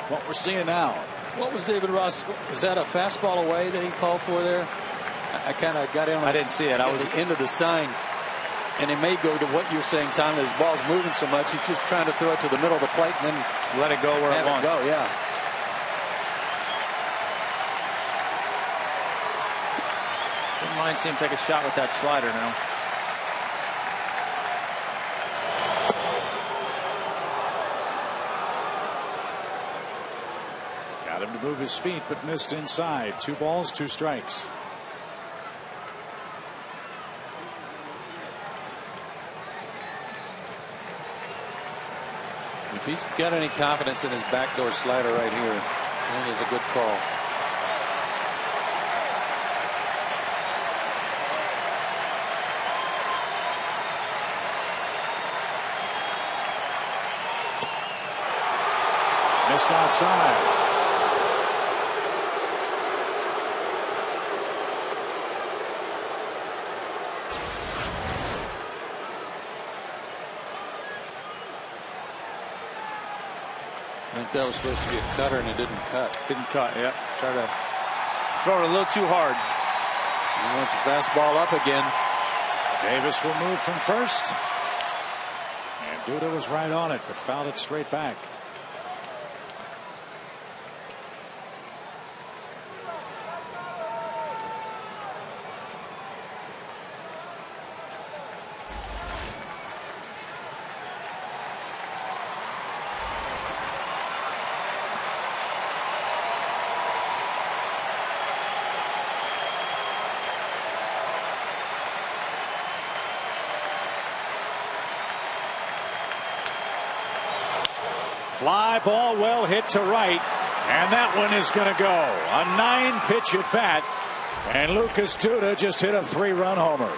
What we're seeing now. What was David Ross? Was that a fastball away that he called for there? I kind of got in on I didn't see it. I was the end of the sign. And it may go to what you're saying, Tom. His ball's moving so much, he's just trying to throw it to the middle of the plate and then let it go where it wants. Go, yeah. Wouldn't mind seeing him take a shot with that slider now. Got him to move his feet, but missed inside. 2 balls, 2 strikes. If he's got any confidence in his backdoor slider right here, that is a good call. Missed outside. I think that was supposed to be a cutter and it didn't cut. Didn't cut, yeah. Try to throw it a little too hard. He wants a fastball up again. Davis will move from first. And Duda was right on it, but fouled it straight back. Fly ball well hit to right, and that one is going to go. A 9-pitch at bat, and Lucas Duda just hit a 3-run homer.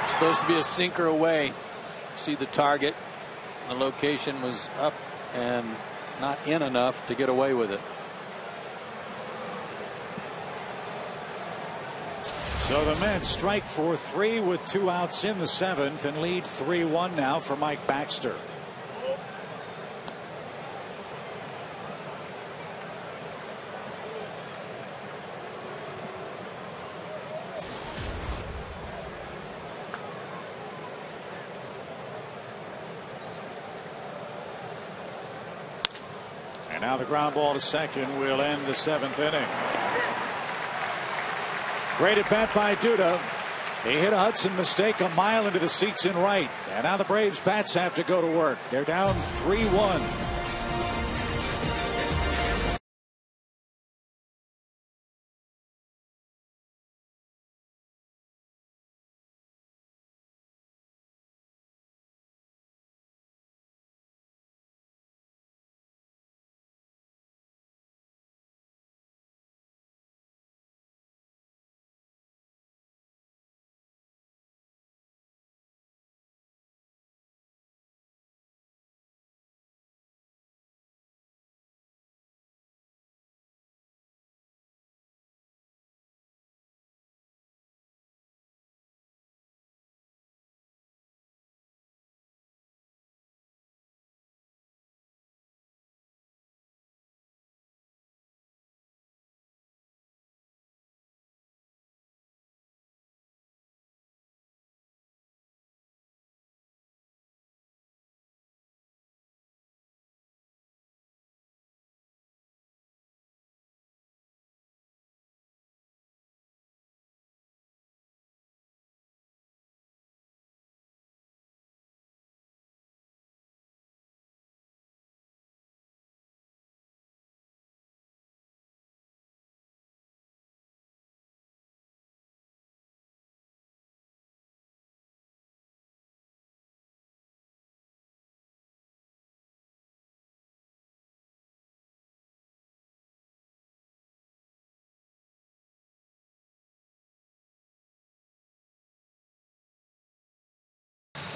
Supposed to be a sinker away. See the target. The location was up and not in enough to get away with it. So the Mets strike for 3 with 2 outs in the 7th and lead 3-1 now for Mike Baxter. And now the ground ball to second will end the 7th inning. Great at bat by Duda. He hit a Hudson mistake a mile into the seats in right. And now the Braves bats have to go to work. They're down 3-1.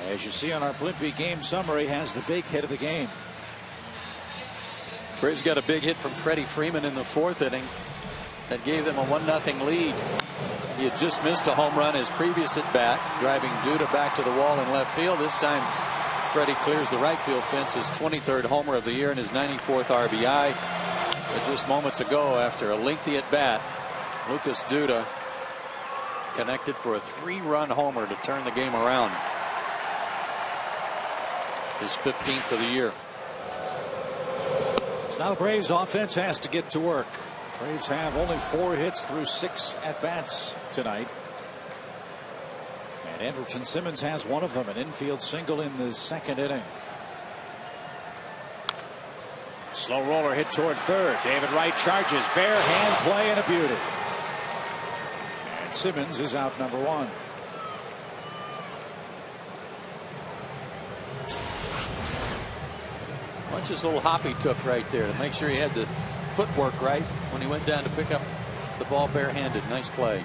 As you see on our Blimpie game summary, has the big hit of the game. Braves got a big hit from Freddie Freeman in the 4th inning that gave them a 1-0 lead. He had just missed a home run his previous at bat, driving Duda back to the wall in left field. This time Freddie clears the right field fence, his 23rd homer of the year and his 94th RBI. But just moments ago, after a lengthy at bat, Lucas Duda connected for a 3-run homer to turn the game around. His 15th of the year. So now the Braves offense has to get to work. Braves have only 4 hits through 6 at bats tonight. And Andrelton Simmons has one of them, an infield single in the 2nd inning. Slow roller hit toward third. David Wright charges. Bare hand play and a beauty. And Simmons is out number 1. Watch his little hop he took right there to make sure he had the footwork right when he went down to pick up the ball barehanded. Nice play.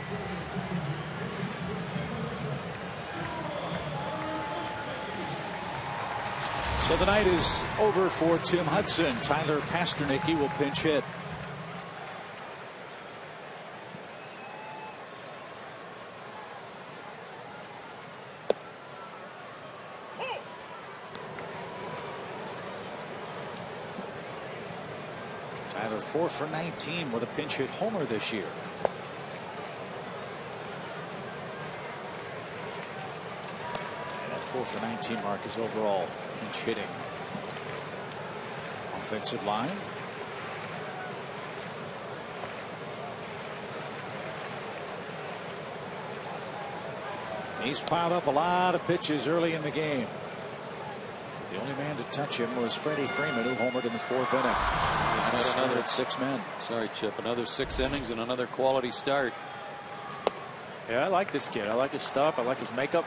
So the night is over for Tim Hudson. Tyler Pasternacky will pinch hit. Tyler 4 for 19 with a pinch hit homer this year. And that 4 for 19 mark is overall pinch hitting. Offensive line. He's piled up a lot of pitches early in the game. The only man to touch him was Freddie Freeman, who homered in the 4th inning. And another 6 men. Sorry, Chip. Another 6 innings and another quality start. Yeah, I like this kid. I like his stuff. I like his makeup.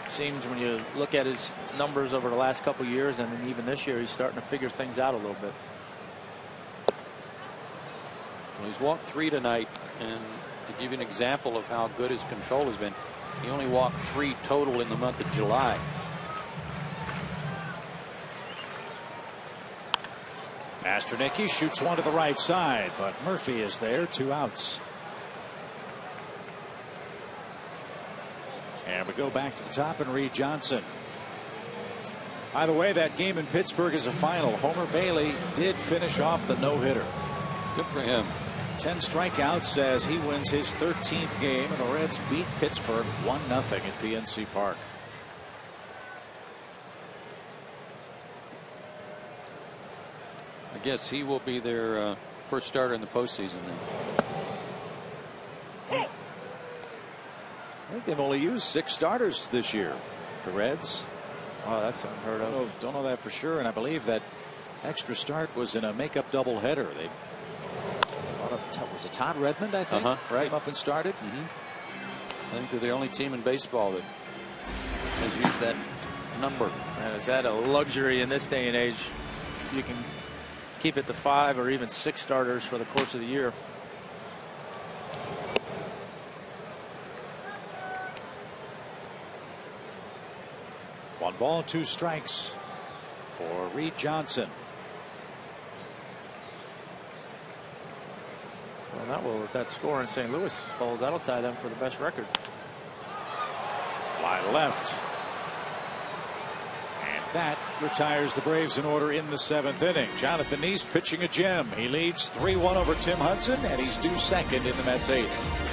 Seems when you look at his numbers over the last couple years and then even this year, he's starting to figure things out a little bit. Well, he's walked 3 tonight, and to give you an example of how good his control has been, he only walked 3 total in the month of July. Pasternacky shoots one to the right side, but Murphy is there. 2 outs. And we go back to the top and Reed Johnson. By the way, that game in Pittsburgh is a final. Homer Bailey did finish off the no-hitter. Good for him. 10 strikeouts as he wins his 13th game, and the Reds beat Pittsburgh 1-0 at PNC Park. I guess he will be their first starter in the postseason then. I think they've only used 6 starters this year. The Reds. Oh, that's unheard of. Don't know that for sure, and I believe that extra start was in a makeup doubleheader. They brought up, was it Todd Redmond, I think, right, came up and started. I think they're the only team in baseball that has used that number. And is that a luxury in this day and age? You can keep it to 5 or even 6 starters for the course of the year. One ball, 2 strikes for Reed Johnson. Well, that will, with that score in St. Louis holds, that'll tie them for the best record. Fly to left. And that retires the Braves in order in the 7th inning. Jonathan Neese pitching a gem. He leads 3-1 over Tim Hudson, and he's due second in the Mets 8th.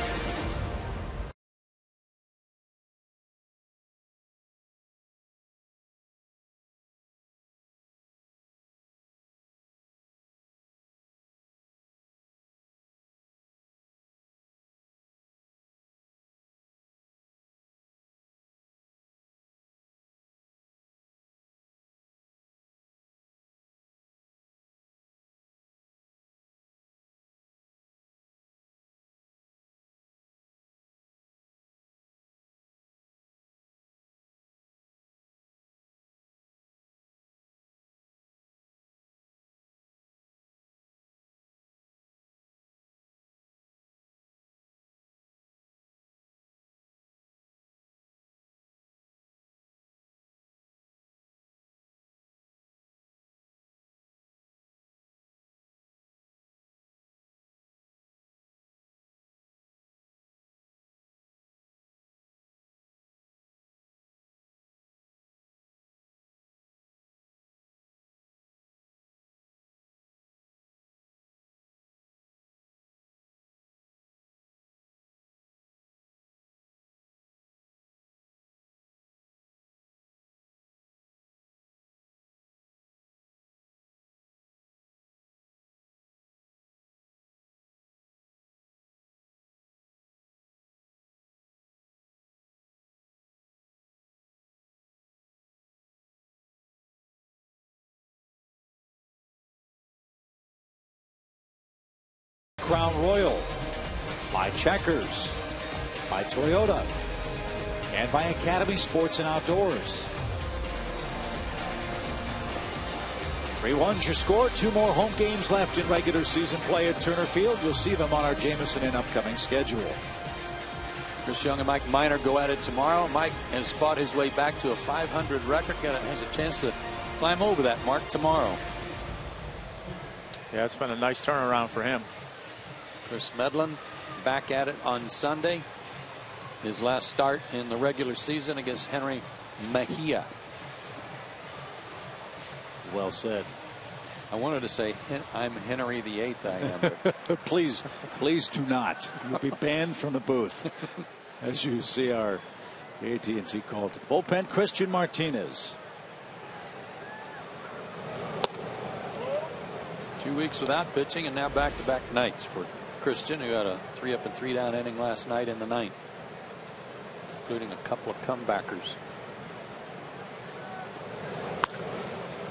Crown Royal, by Checkers, by Toyota, and by Academy Sports and Outdoors. 3-1's your score. 2 more home games left in regular season play at Turner Field. You'll see them on our Jamison and upcoming schedule. Chris Young and Mike Minor go at it tomorrow. Mike has fought his way back to a 500 record. Has a chance to climb over that mark tomorrow. Yeah, it's been a nice turnaround for him. Chris Medlin back at it on Sunday. His last start in the regular season against Henry Mejia. Well said. I wanted to say I'm Henry VIII. I am. But please do not. You'll be banned from the booth as you see our AT&T call to the bullpen. Christian Martinez. 2 weeks without pitching, and now back-to-back nights for Christian, who had a 3-up and 3-down inning last night in the 9th, including a couple of comebackers.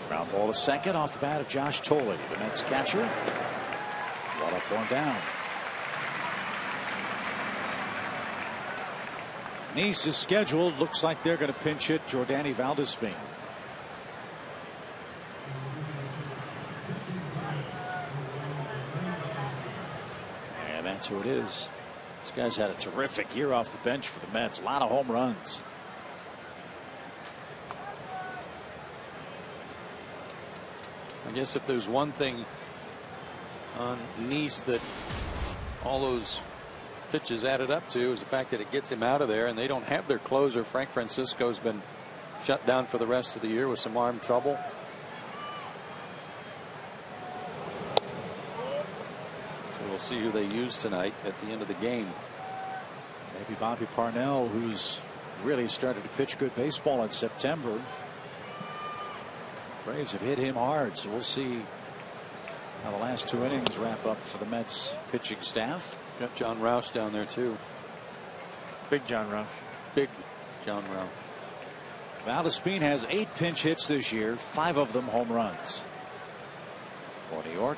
Ground ball to second off the bat of Josh Tolley, the Mets catcher. 1 up, 1 down. Neese is scheduled. Looks like they're going to pinch hit Jordany Valdespin. And that's who it is. This guy's had a terrific year off the bench for the Mets. A lot of home runs. I guess if there's one thing on Neese that all those pitches added up to is the fact that it gets him out of there, and they don't have their closer. Frank Francisco's been shut down for the rest of the year with some arm trouble. So we'll see who they use tonight at the end of the game. Maybe Bobby Parnell, who's really started to pitch good baseball in September. Braves have hit him hard, so we'll see how the last 2 innings wrap up for the Mets pitching staff. Got John Rouse down there too. Big John Roush. Big John Roush. Valdespin has 8 pinch hits this year, 5 of them home runs for New York.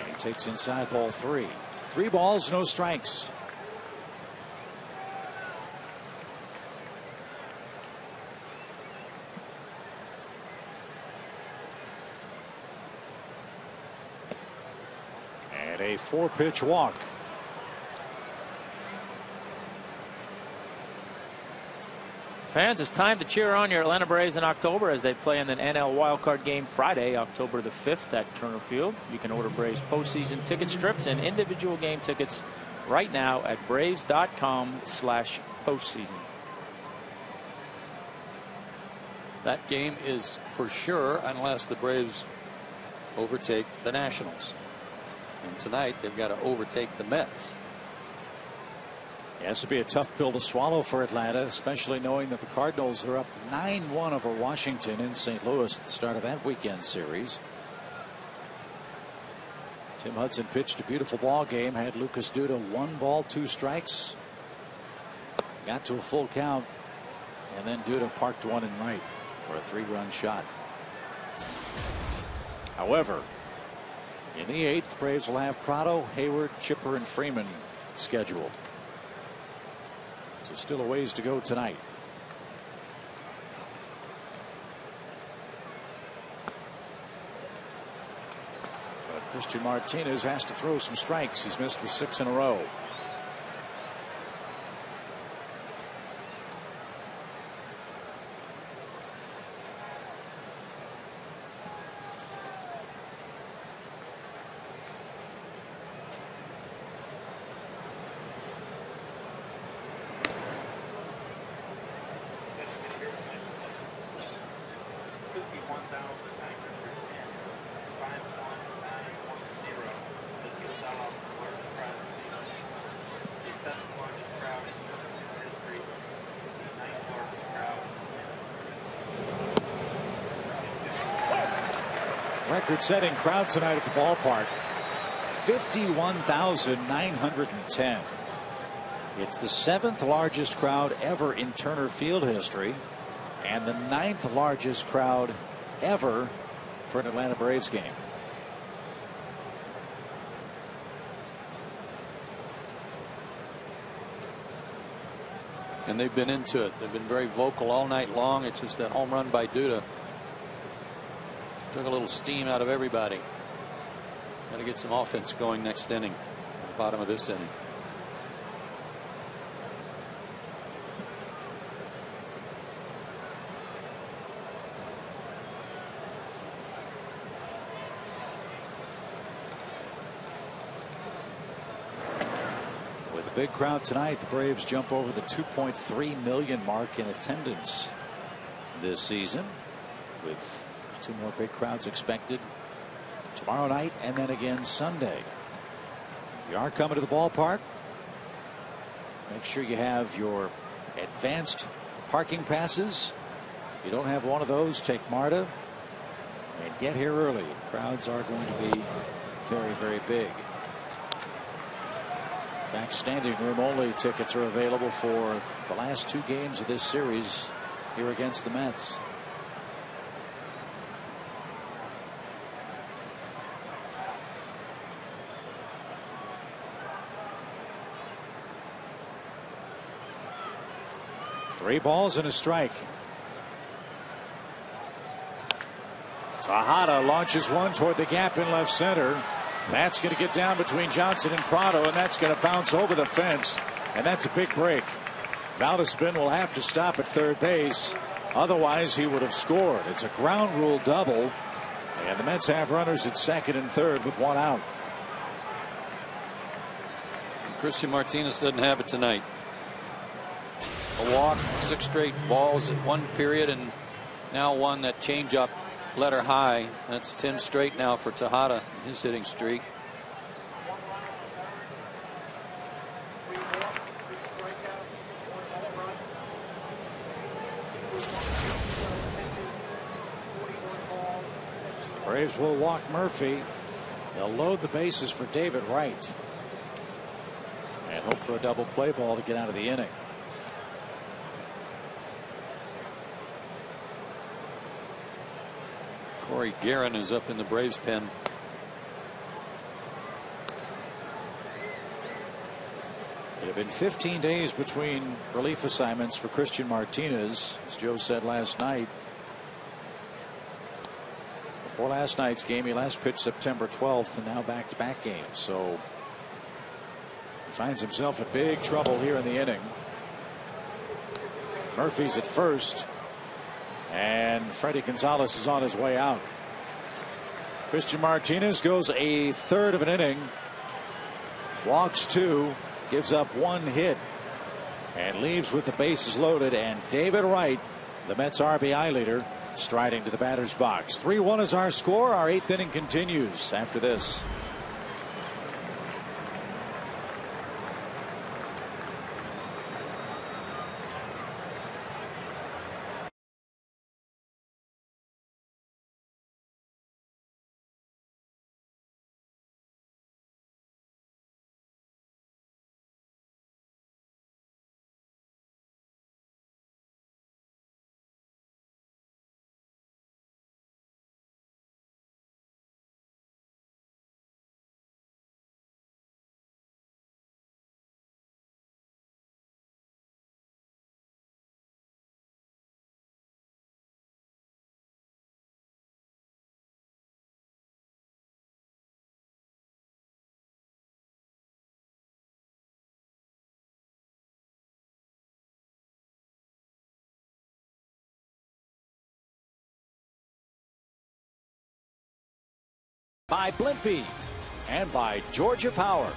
And he takes inside ball 3. 3 balls, no strikes. And a 4-pitch walk. Fans, it's time to cheer on your Atlanta Braves in October as they play in the NL wildcard game Friday, October the 5th at Turner Field. You can order Braves postseason ticket strips and individual game tickets right now at braves.com/postseason. That game is for sure unless the Braves overtake the Nationals. And tonight they've got to overtake the Mets. It has to be a tough pill to swallow for Atlanta, especially knowing that the Cardinals are up 9-1 over Washington in St. Louis at the start of that weekend series. Tim Hudson pitched a beautiful ball game, had Lucas Duda 1 ball 2 strikes, got to a full count, and then Duda parked one in right for a 3-run shot. However, in the 8th, the Braves will have Prado, Hayward, Chipper, and Freeman scheduled. So still a ways to go tonight. But Christian Martinez has to throw some strikes. He's missed with 6 in a row. Record-setting crowd tonight at the ballpark, 51,910. It's the 7th largest crowd ever in Turner Field history and the 9th largest crowd ever for an Atlanta Braves game. And they've been into it. They've been very vocal all night long. It's just that home run by Duda took a little steam out of everybody. Got to get some offense going next inning, at the bottom of this inning. With a big crowd tonight, the Braves jump over the 2.3 million mark in attendance this season, with 2 more big crowds expected tomorrow night and then again Sunday. If you are coming to the ballpark, make sure you have your advanced parking passes. If you don't have one of those, take MARTA and get here early. Crowds are going to be very, very big. In fact, standing room only tickets are available for the last 2 games of this series here against the Mets. Three balls and a strike. Tejada launches one toward the gap in left center. That's going to get down between Johnson and Prado, and that's going to bounce over the fence, and that's a big break. Valdespin will have to stop at third base. Otherwise, he would have scored. It's a ground rule double, and the Mets have runners at second and third with 1 out. Christian Martinez doesn't have it tonight. A walk, 6 straight balls at one period, and now one that changeup let her high. That's 10 straight now for Tejada in his hitting streak. The Braves will walk Murphy. They'll load the bases for David Wright. and hope for a double play ball to get out of the inning. Corey Guerin is up in the Braves pen. It had been 15 days between relief assignments for Christian Martinez, as Joe said last night. Before last night's game, he last pitched September 12th, and now back-to-back games. So he finds himself in big trouble here in the inning. Murphy's at first, and Freddie Gonzalez is on his way out. Christian Martinez goes a third of an inning, walks 2, gives up 1 hit, and leaves with the bases loaded. And David Wright, the Mets RBI leader, striding to the batter's box. 3-1 is our score. Our 8th inning continues after this. By Blimpie and by Georgia Power.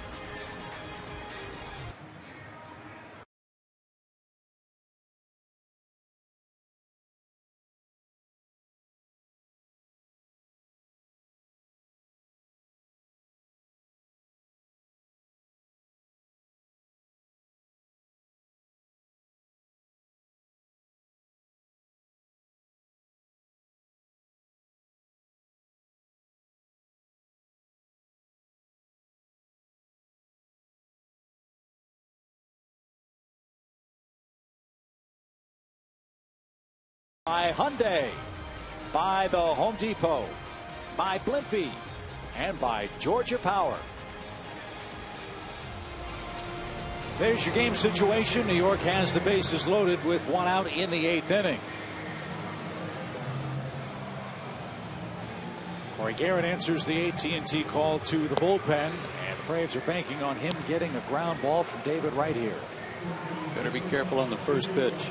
By Hyundai, by the Home Depot, by Blimpie, and by Georgia Power. There's your game situation. New York has the bases loaded with 1 out in the 8th inning. Corey Guerin answers the AT&T call to the bullpen, and the Braves are banking on him getting a ground ball from David Wright here. Better be careful on the first pitch.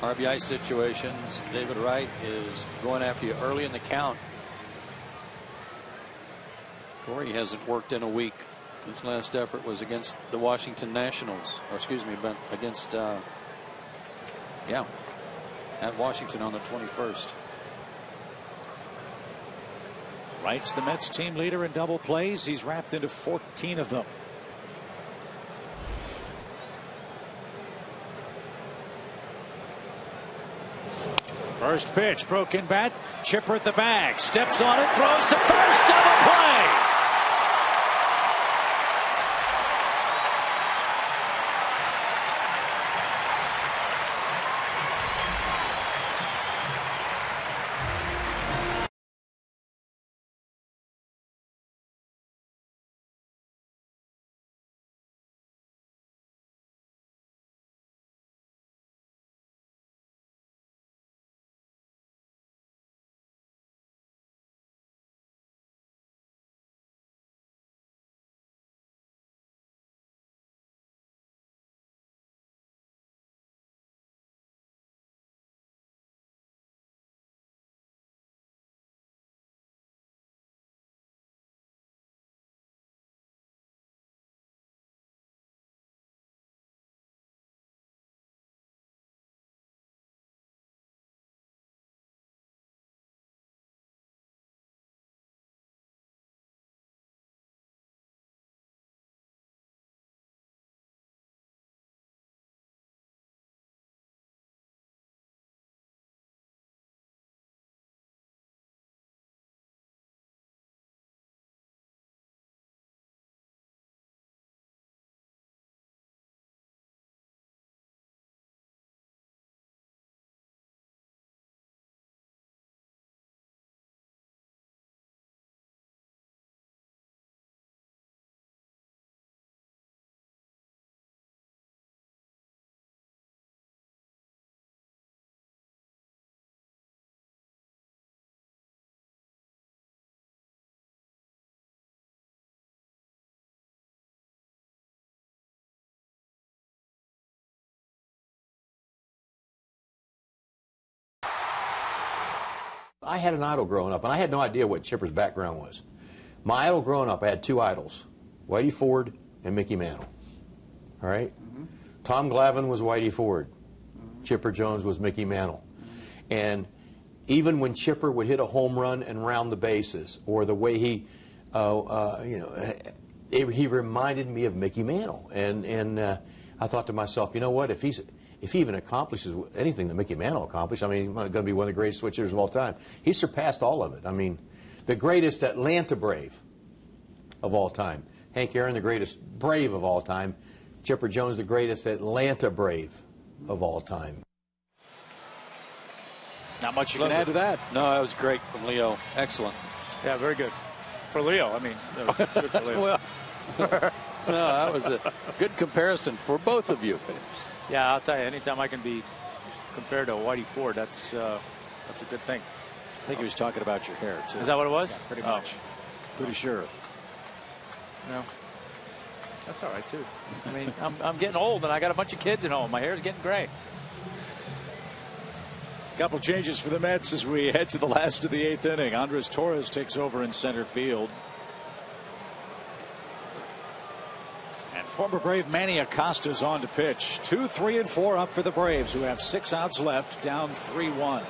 RBI situations. David Wright is going after you early in the count. Corey hasn't worked in a week. His last effort was against the Washington Nationals, or excuse me, but against at Washington on the 21st. Wright's the Mets team leader in double plays. He's wrapped into 14 of them. First pitch, broken bat, Chipper at the bag, steps on it, throws to first, double play. I had an idol growing up, and I had no idea what Chipper's background was. My idol growing up, I had two idols, Whitey Ford and Mickey Mantle. All right? Tom Glavine was Whitey Ford. Chipper Jones was Mickey Mantle. And even when Chipper would hit a home run and round the bases, or the way he, he reminded me of Mickey Mantle. And I thought to myself, you know what? If he even accomplishes anything that Mickey Mantle accomplished, I mean, he's going to be one of the greatest switch hitters of all time. He surpassed all of it. I mean, the greatest Atlanta Brave of all time. Hank Aaron, the greatest Brave of all time. Chipper Jones, the greatest Atlanta Brave of all time. Not much you can add to that. No, that was great from Leo. Excellent. Yeah, very good. For Leo, I mean, that was good for Leo. Well, no, that was a good comparison for both of you. Yeah, I'll tell you, anytime I can be compared to Whitey Ford, that's a good thing. I think he was talking about your hair, too. Is that what it was? Yeah, pretty much. Pretty sure. No. That's all right, too. I mean, I'm getting old, and I got a bunch of kids at home. My hair's getting gray. Couple changes for the Mets as we head to the last of the 8th inning. Andres Torres takes over in center field. And former Brave Manny Acosta's on to pitch. 2, 3, and 4 up for the Braves, who have 6 outs left, down 3-1.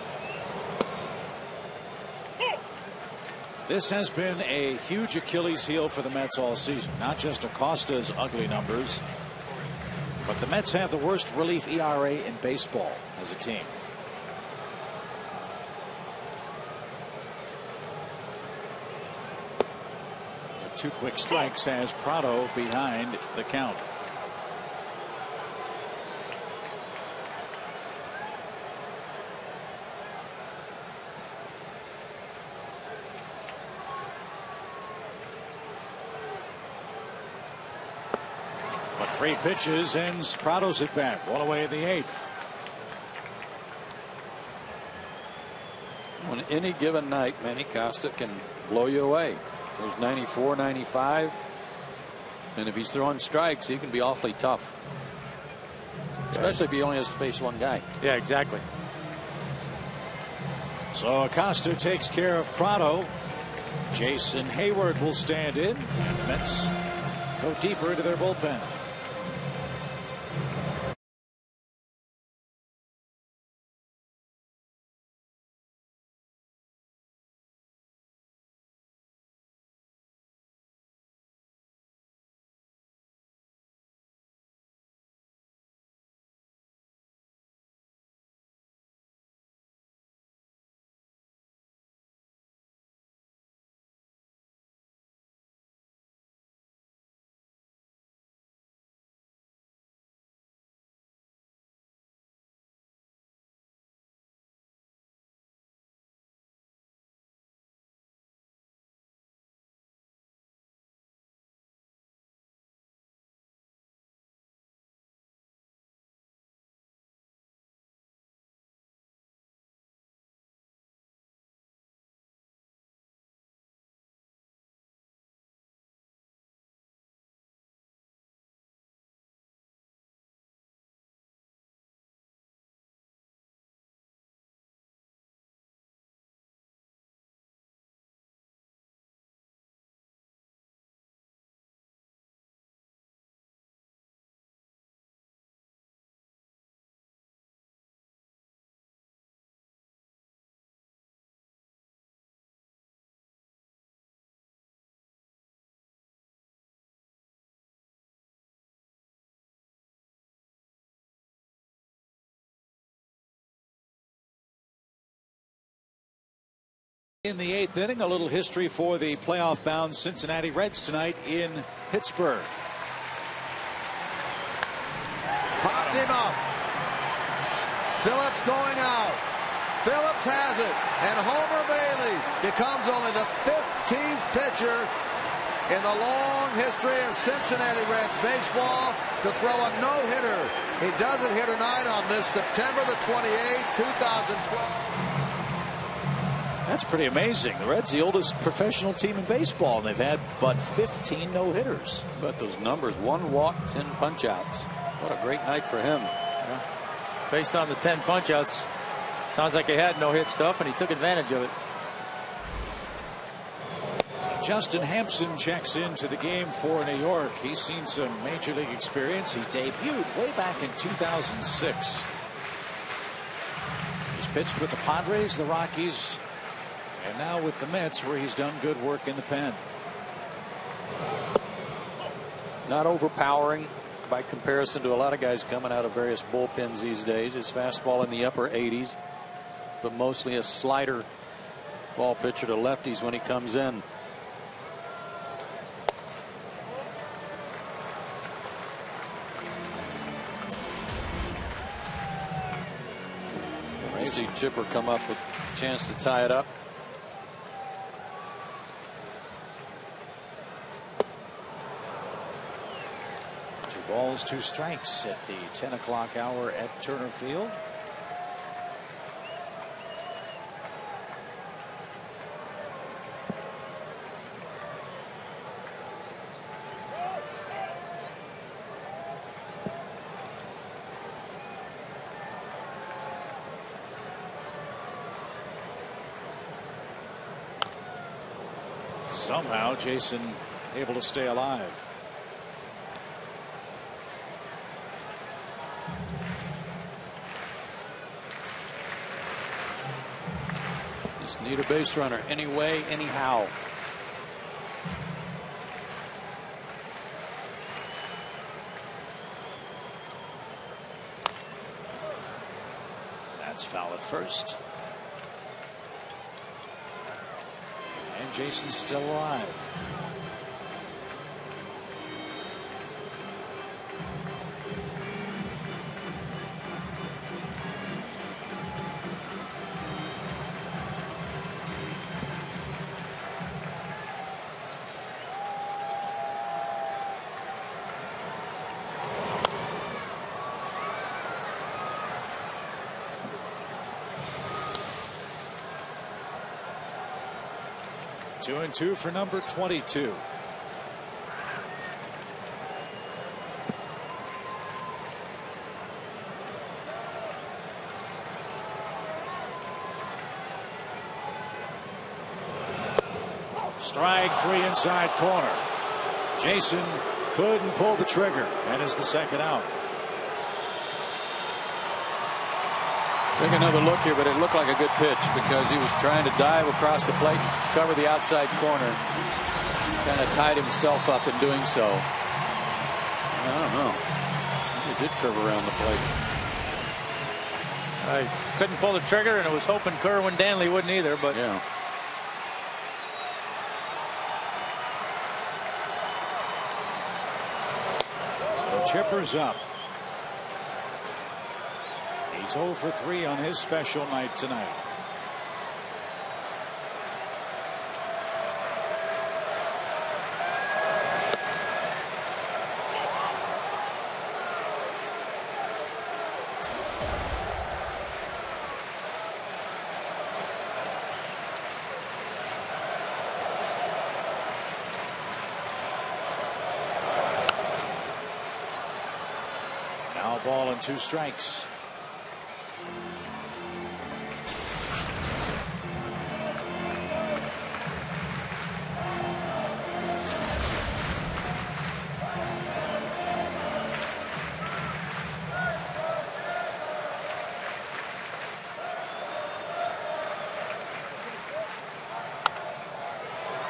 This has been a huge Achilles heel for the Mets all season. Not just Acosta's ugly numbers, but the Mets have the worst relief ERA in baseball as a team. The 2 quick strikes has Prado behind the count. But 3 pitches ends Prado's at bat. 1 away in the 8th. On any given night, Manny Acosta can blow you away. There's 94, 95. And if he's throwing strikes, he can be awfully tough. Especially if he only has to face one guy. Yeah, exactly. So Acosta takes care of Prado. Jason Hayward will stand in, and the Mets go deeper into their bullpen. In the 8th inning, a little history for the playoff-bound Cincinnati Reds tonight in Pittsburgh. Popped him up. Phillips going out. Phillips has it. And Homer Bailey becomes only the 15th pitcher in the long history of Cincinnati Reds baseball to throw a no-hitter. He does it here tonight on this September the 28th, 2012. That's pretty amazing. The Reds, the oldest professional team in baseball, and they've had but 15 no-hitters. But those numbers, 1 walk, 10 punch-outs. What a great night for him. Yeah. Based on the 10 punch-outs, sounds like he had no-hit stuff, and he took advantage of it. Justin Hampson checks into the game for New York. He's seen some major league experience. He debuted way back in 2006. He's pitched with the Padres, the Rockies, and now with the Mets, where he's done good work in the pen. Not overpowering by comparison to a lot of guys coming out of various bullpens these days. His fastball in the upper 80s, but mostly a slider ball pitcher to lefties when he comes in. You see Chipper come up with a chance to tie it up. Two balls, two strikes at the 10 o'clock hour at Turner Field. Somehow Jason able to stay alive. Just need a base runner anyway, anyhow. That's foul at first. And Jason's still alive. Two and two for number 22. Strike three inside corner. Jason couldn't pull the trigger, and is the second out. Take another look here, but it looked like a good pitch because he was trying to dive across the plate, cover the outside corner. Kind of tied himself up in doing so. I don't know. He did curve around the plate. I couldn't pull the trigger, and I was hoping Kerwin Danley wouldn't either, but yeah. So Chipper's up. He's 0 for 3 on his special night tonight. Now ball and 2 strikes.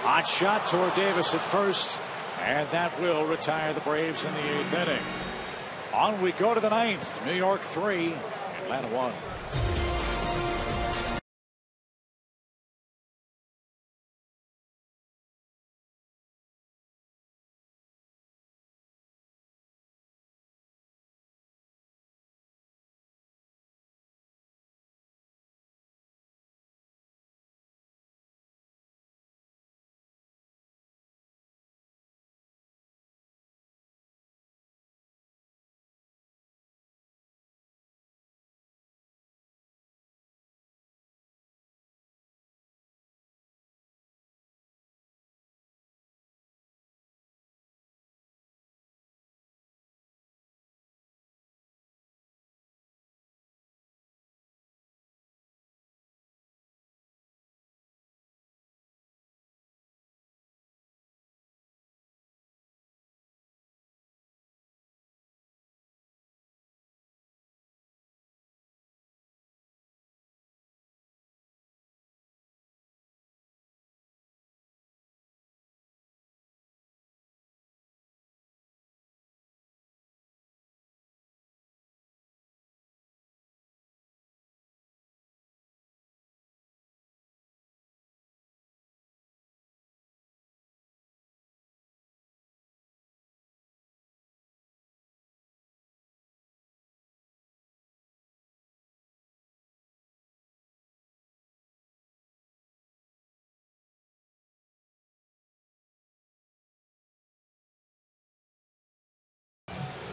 Hot shot toward Davis at first, and that will retire the Braves in the 8th inning. On we go to the 9th. New York 3, Atlanta 1.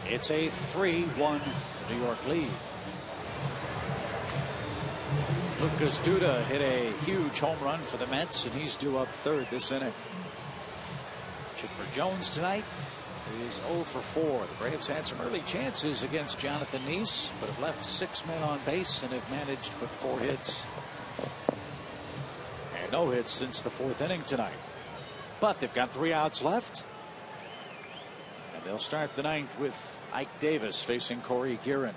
It's a 3-1 New York lead. Lucas Duda hit a huge home run for the Mets, and he's due up third this inning. Chipper Jones tonight is 0 for 4. The Braves had some early chances against Jonathan Neese, but have left 6 men on base and have managed to put 4 hits. And no hits since the 4th inning tonight. But they've got 3 outs left. And they'll start the 9th with Ike Davis facing Corey Guerin.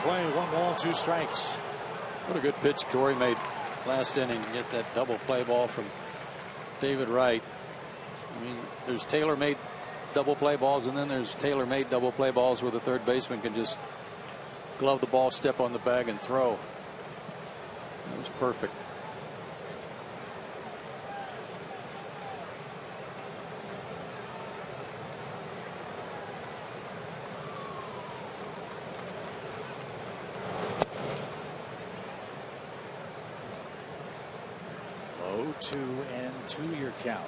Play 1 ball, 2 strikes. What a good pitch Corey made last inning to get that double play ball from David Wright. I mean, there's tailor-made double play balls, and then there's tailor-made double play balls where the third baseman can just glove the ball, step on the bag, and throw. It was perfect. Low 2-2 your count.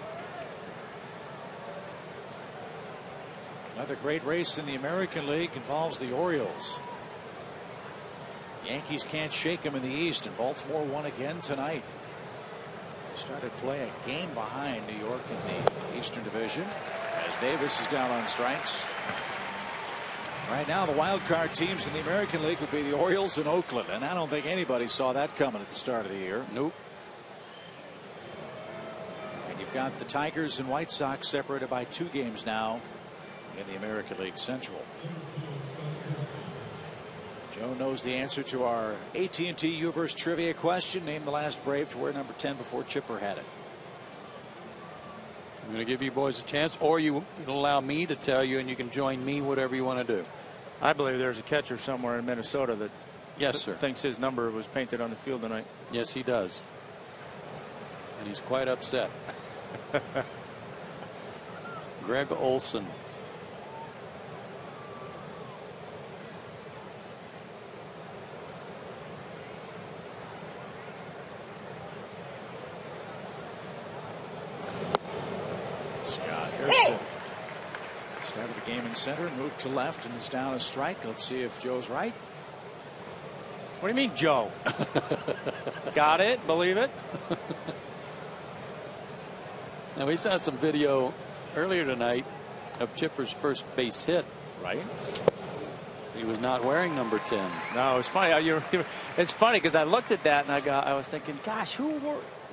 Another great race in the American League involves the Orioles. Yankees can't shake them in the East, and Baltimore won again tonight. They started play a game behind New York in the Eastern Division as Davis is down on strikes. Right now the wild card teams in the American League would be the Orioles and Oakland, and I don't think anybody saw that coming at the start of the year. Nope. And you've got the Tigers and White Sox separated by 2 games now in the American League Central. Joe knows the answer to our AT&T U-verse trivia question. Name the last Brave to wear number 10 before Chipper had it. I'm going to give you boys a chance, or you can allow me to tell you, and you can join me, whatever you want to do. I believe there's a catcher somewhere in Minnesota that yes, sir, thinks his number was painted on the field tonight. Yes, he does. And he's quite upset. Greg Olson. Scott Hairston started the game in center, moved to left, and is down a strike. Let's see if Joe's right. What do you mean, Joe? Got it? Believe it? Now, we saw some video earlier tonight of Chipper's first base hit. Right. He was not wearing number 10. No, it's funny. It's funny because I looked at that and I was thinking, gosh, who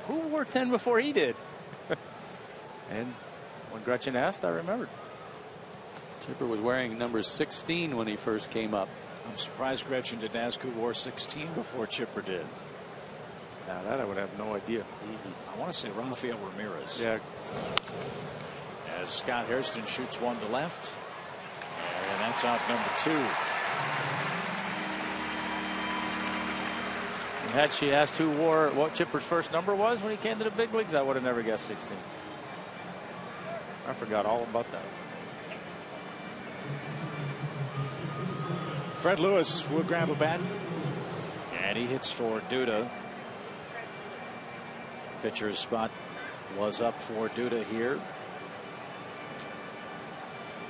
wore 10 before he did? And when Gretchen asked, I remembered. Chipper was wearing number 16 when he first came up. I'm surprised Gretchen didn't ask who wore 16 before Chipper did. Now that I would have no idea. I want to say Rafael Ramirez. Yeah. As Scott Hairston shoots one to left. And that's out number 2. And had she asked who wore what Chipper's first number was when he came to the big leagues, I would have never guessed 16. I forgot all about that. Fred Lewis will grab a bat. And he hits for Duda. Pitcher's spot was up for Duda here.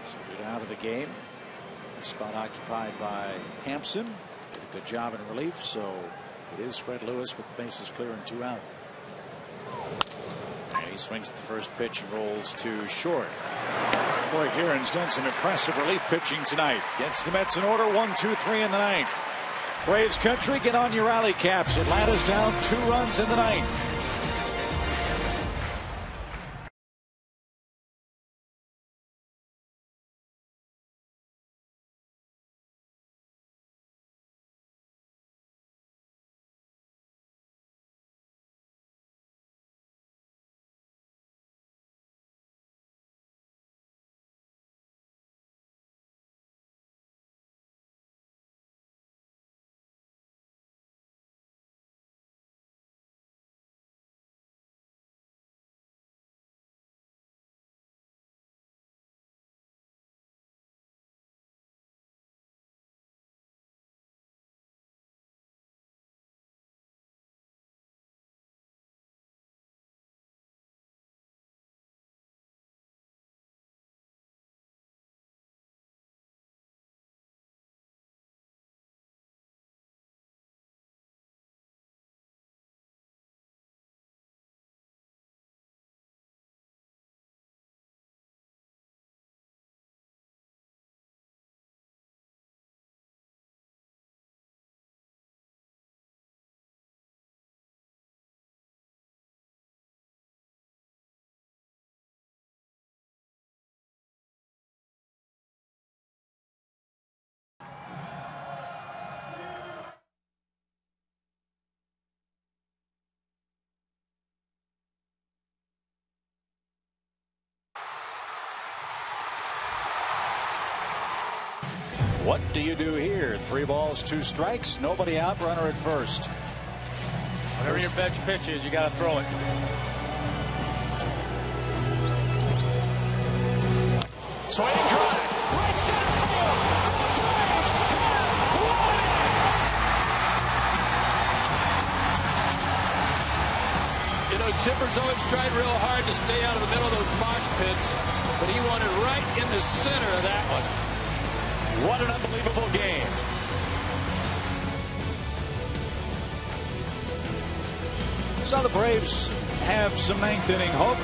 So Duda out of the game. The spot occupied by Hampson. Did a good job in relief. So it is Fred Lewis with the bases clear and 2 out. And he swings at the first pitch and rolls to short. Boy, Guerin's done some impressive relief pitching tonight. Gets the Mets in order. 1-2-3 in the 9th. Braves country, get on your rally caps. Atlanta's down 2 runs in the 9th. What do you do here? 3 balls, 2 strikes, nobody out, runner at first. Whatever your best pitch is, you got to throw it. Swinging drive, right center field. Braves have won it. You know, Chipper's always tried real hard to stay out of the middle of those mosh pits, but he wanted right in the center of that one. What an unbelievable game. So the Braves have some 9th inning hope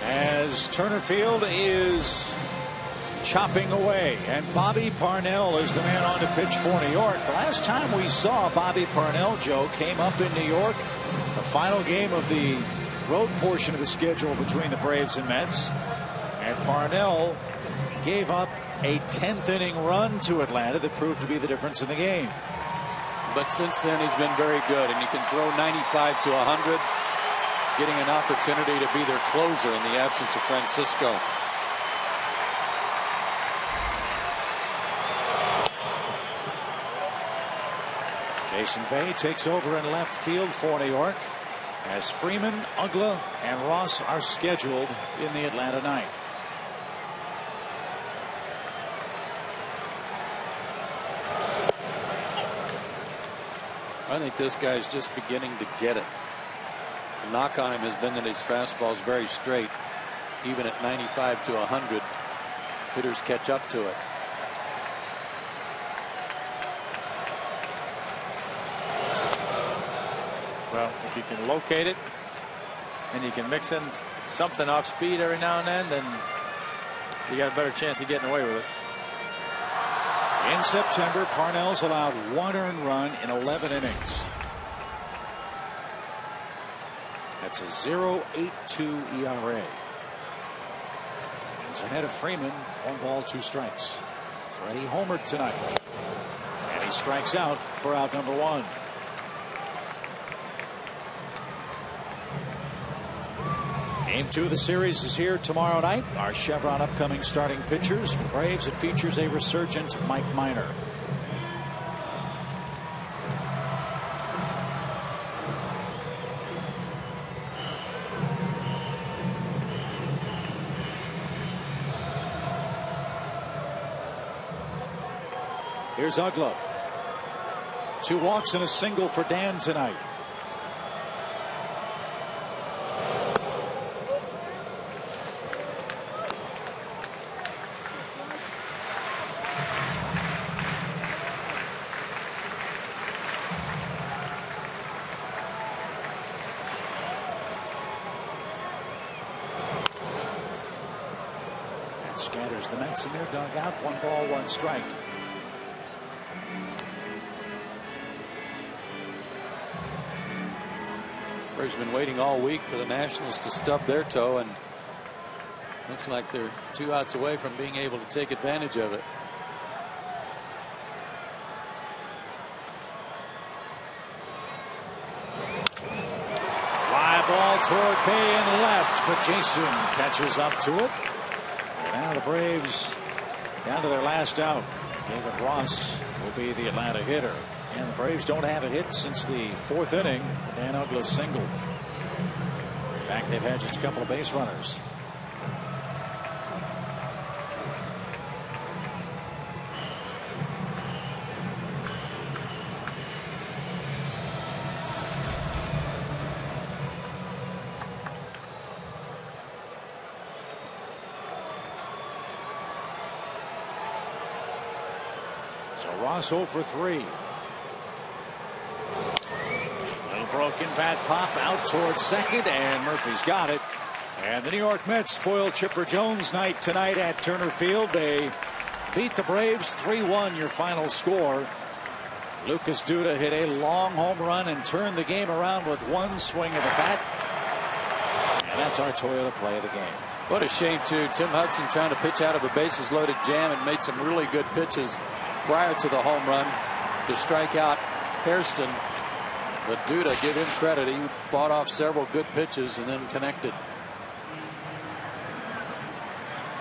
as Turner Field is chopping away, and Bobby Parnell is the man on to pitch for New York. The last time we saw Bobby Parnell, Joe, came up in New York, the final game of the road portion of the schedule between the Braves and Mets, and Parnell gave up a 10th inning run to Atlanta that proved to be the difference in the game. But since then, he's been very good, and he can throw 95 to 100, getting an opportunity to be their closer in the absence of Francisco. Jason Bay takes over in left field for New York as Freeman, Ugla, and Ross are scheduled in the Atlanta ninth. I think this guy's just beginning to get it. The knock on him has been that his fastball is very straight. Even at 95 to 100, hitters catch up to it. Well, if you can locate it and you can mix in something off speed every now and then you got a better chance of getting away with it. In September, Parnell's allowed 1 earned run in 11 innings. That's a 0.82 ERA. He's ahead of Freeman, 1 ball, 2 strikes. Freddie homered tonight, and he strikes out for out number 1. Game 2 of the series is here tomorrow night. Our Chevron upcoming starting pitchers for the Braves. It features a resurgent Mike Minor. Here's Ugla. 2 walks and a single for Dan tonight. Scatters the Mets in their dugout. 1 ball, 1 strike. Braves been waiting all week for the Nationals to stub their toe, and looks like they're 2 outs away from being able to take advantage of it. Fly ball toward Bay and left, but Jason catches up to it. Now the Braves down to their last out. David Ross will be the Atlanta hitter. And the Braves don't have a hit since the 4th inning. Dan Ugla's single. In fact, they've had just a couple of base runners. So Ross 0 for 3. Little broken bat pop out towards second, and Murphy's got it. And the New York Mets spoil Chipper Jones night tonight at Turner Field. They beat the Braves 3-1, your final score. Lucas Duda hit a long home run and turned the game around with 1 swing of the bat. And that's our Toyota play of the game. What a shame, too. Tim Hudson trying to pitch out of a bases loaded jam and made some really good pitches prior to the home run to strike out Hairston. But Duda, give him credit. He fought off several good pitches and then connected.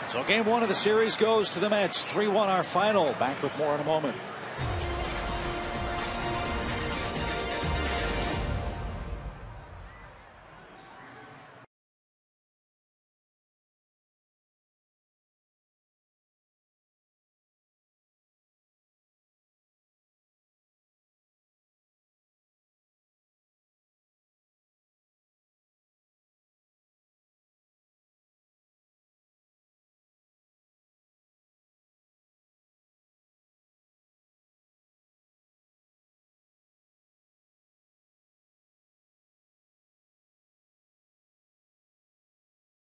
So game one of the series goes to the Mets. 3-1 our final. Back with more in a moment.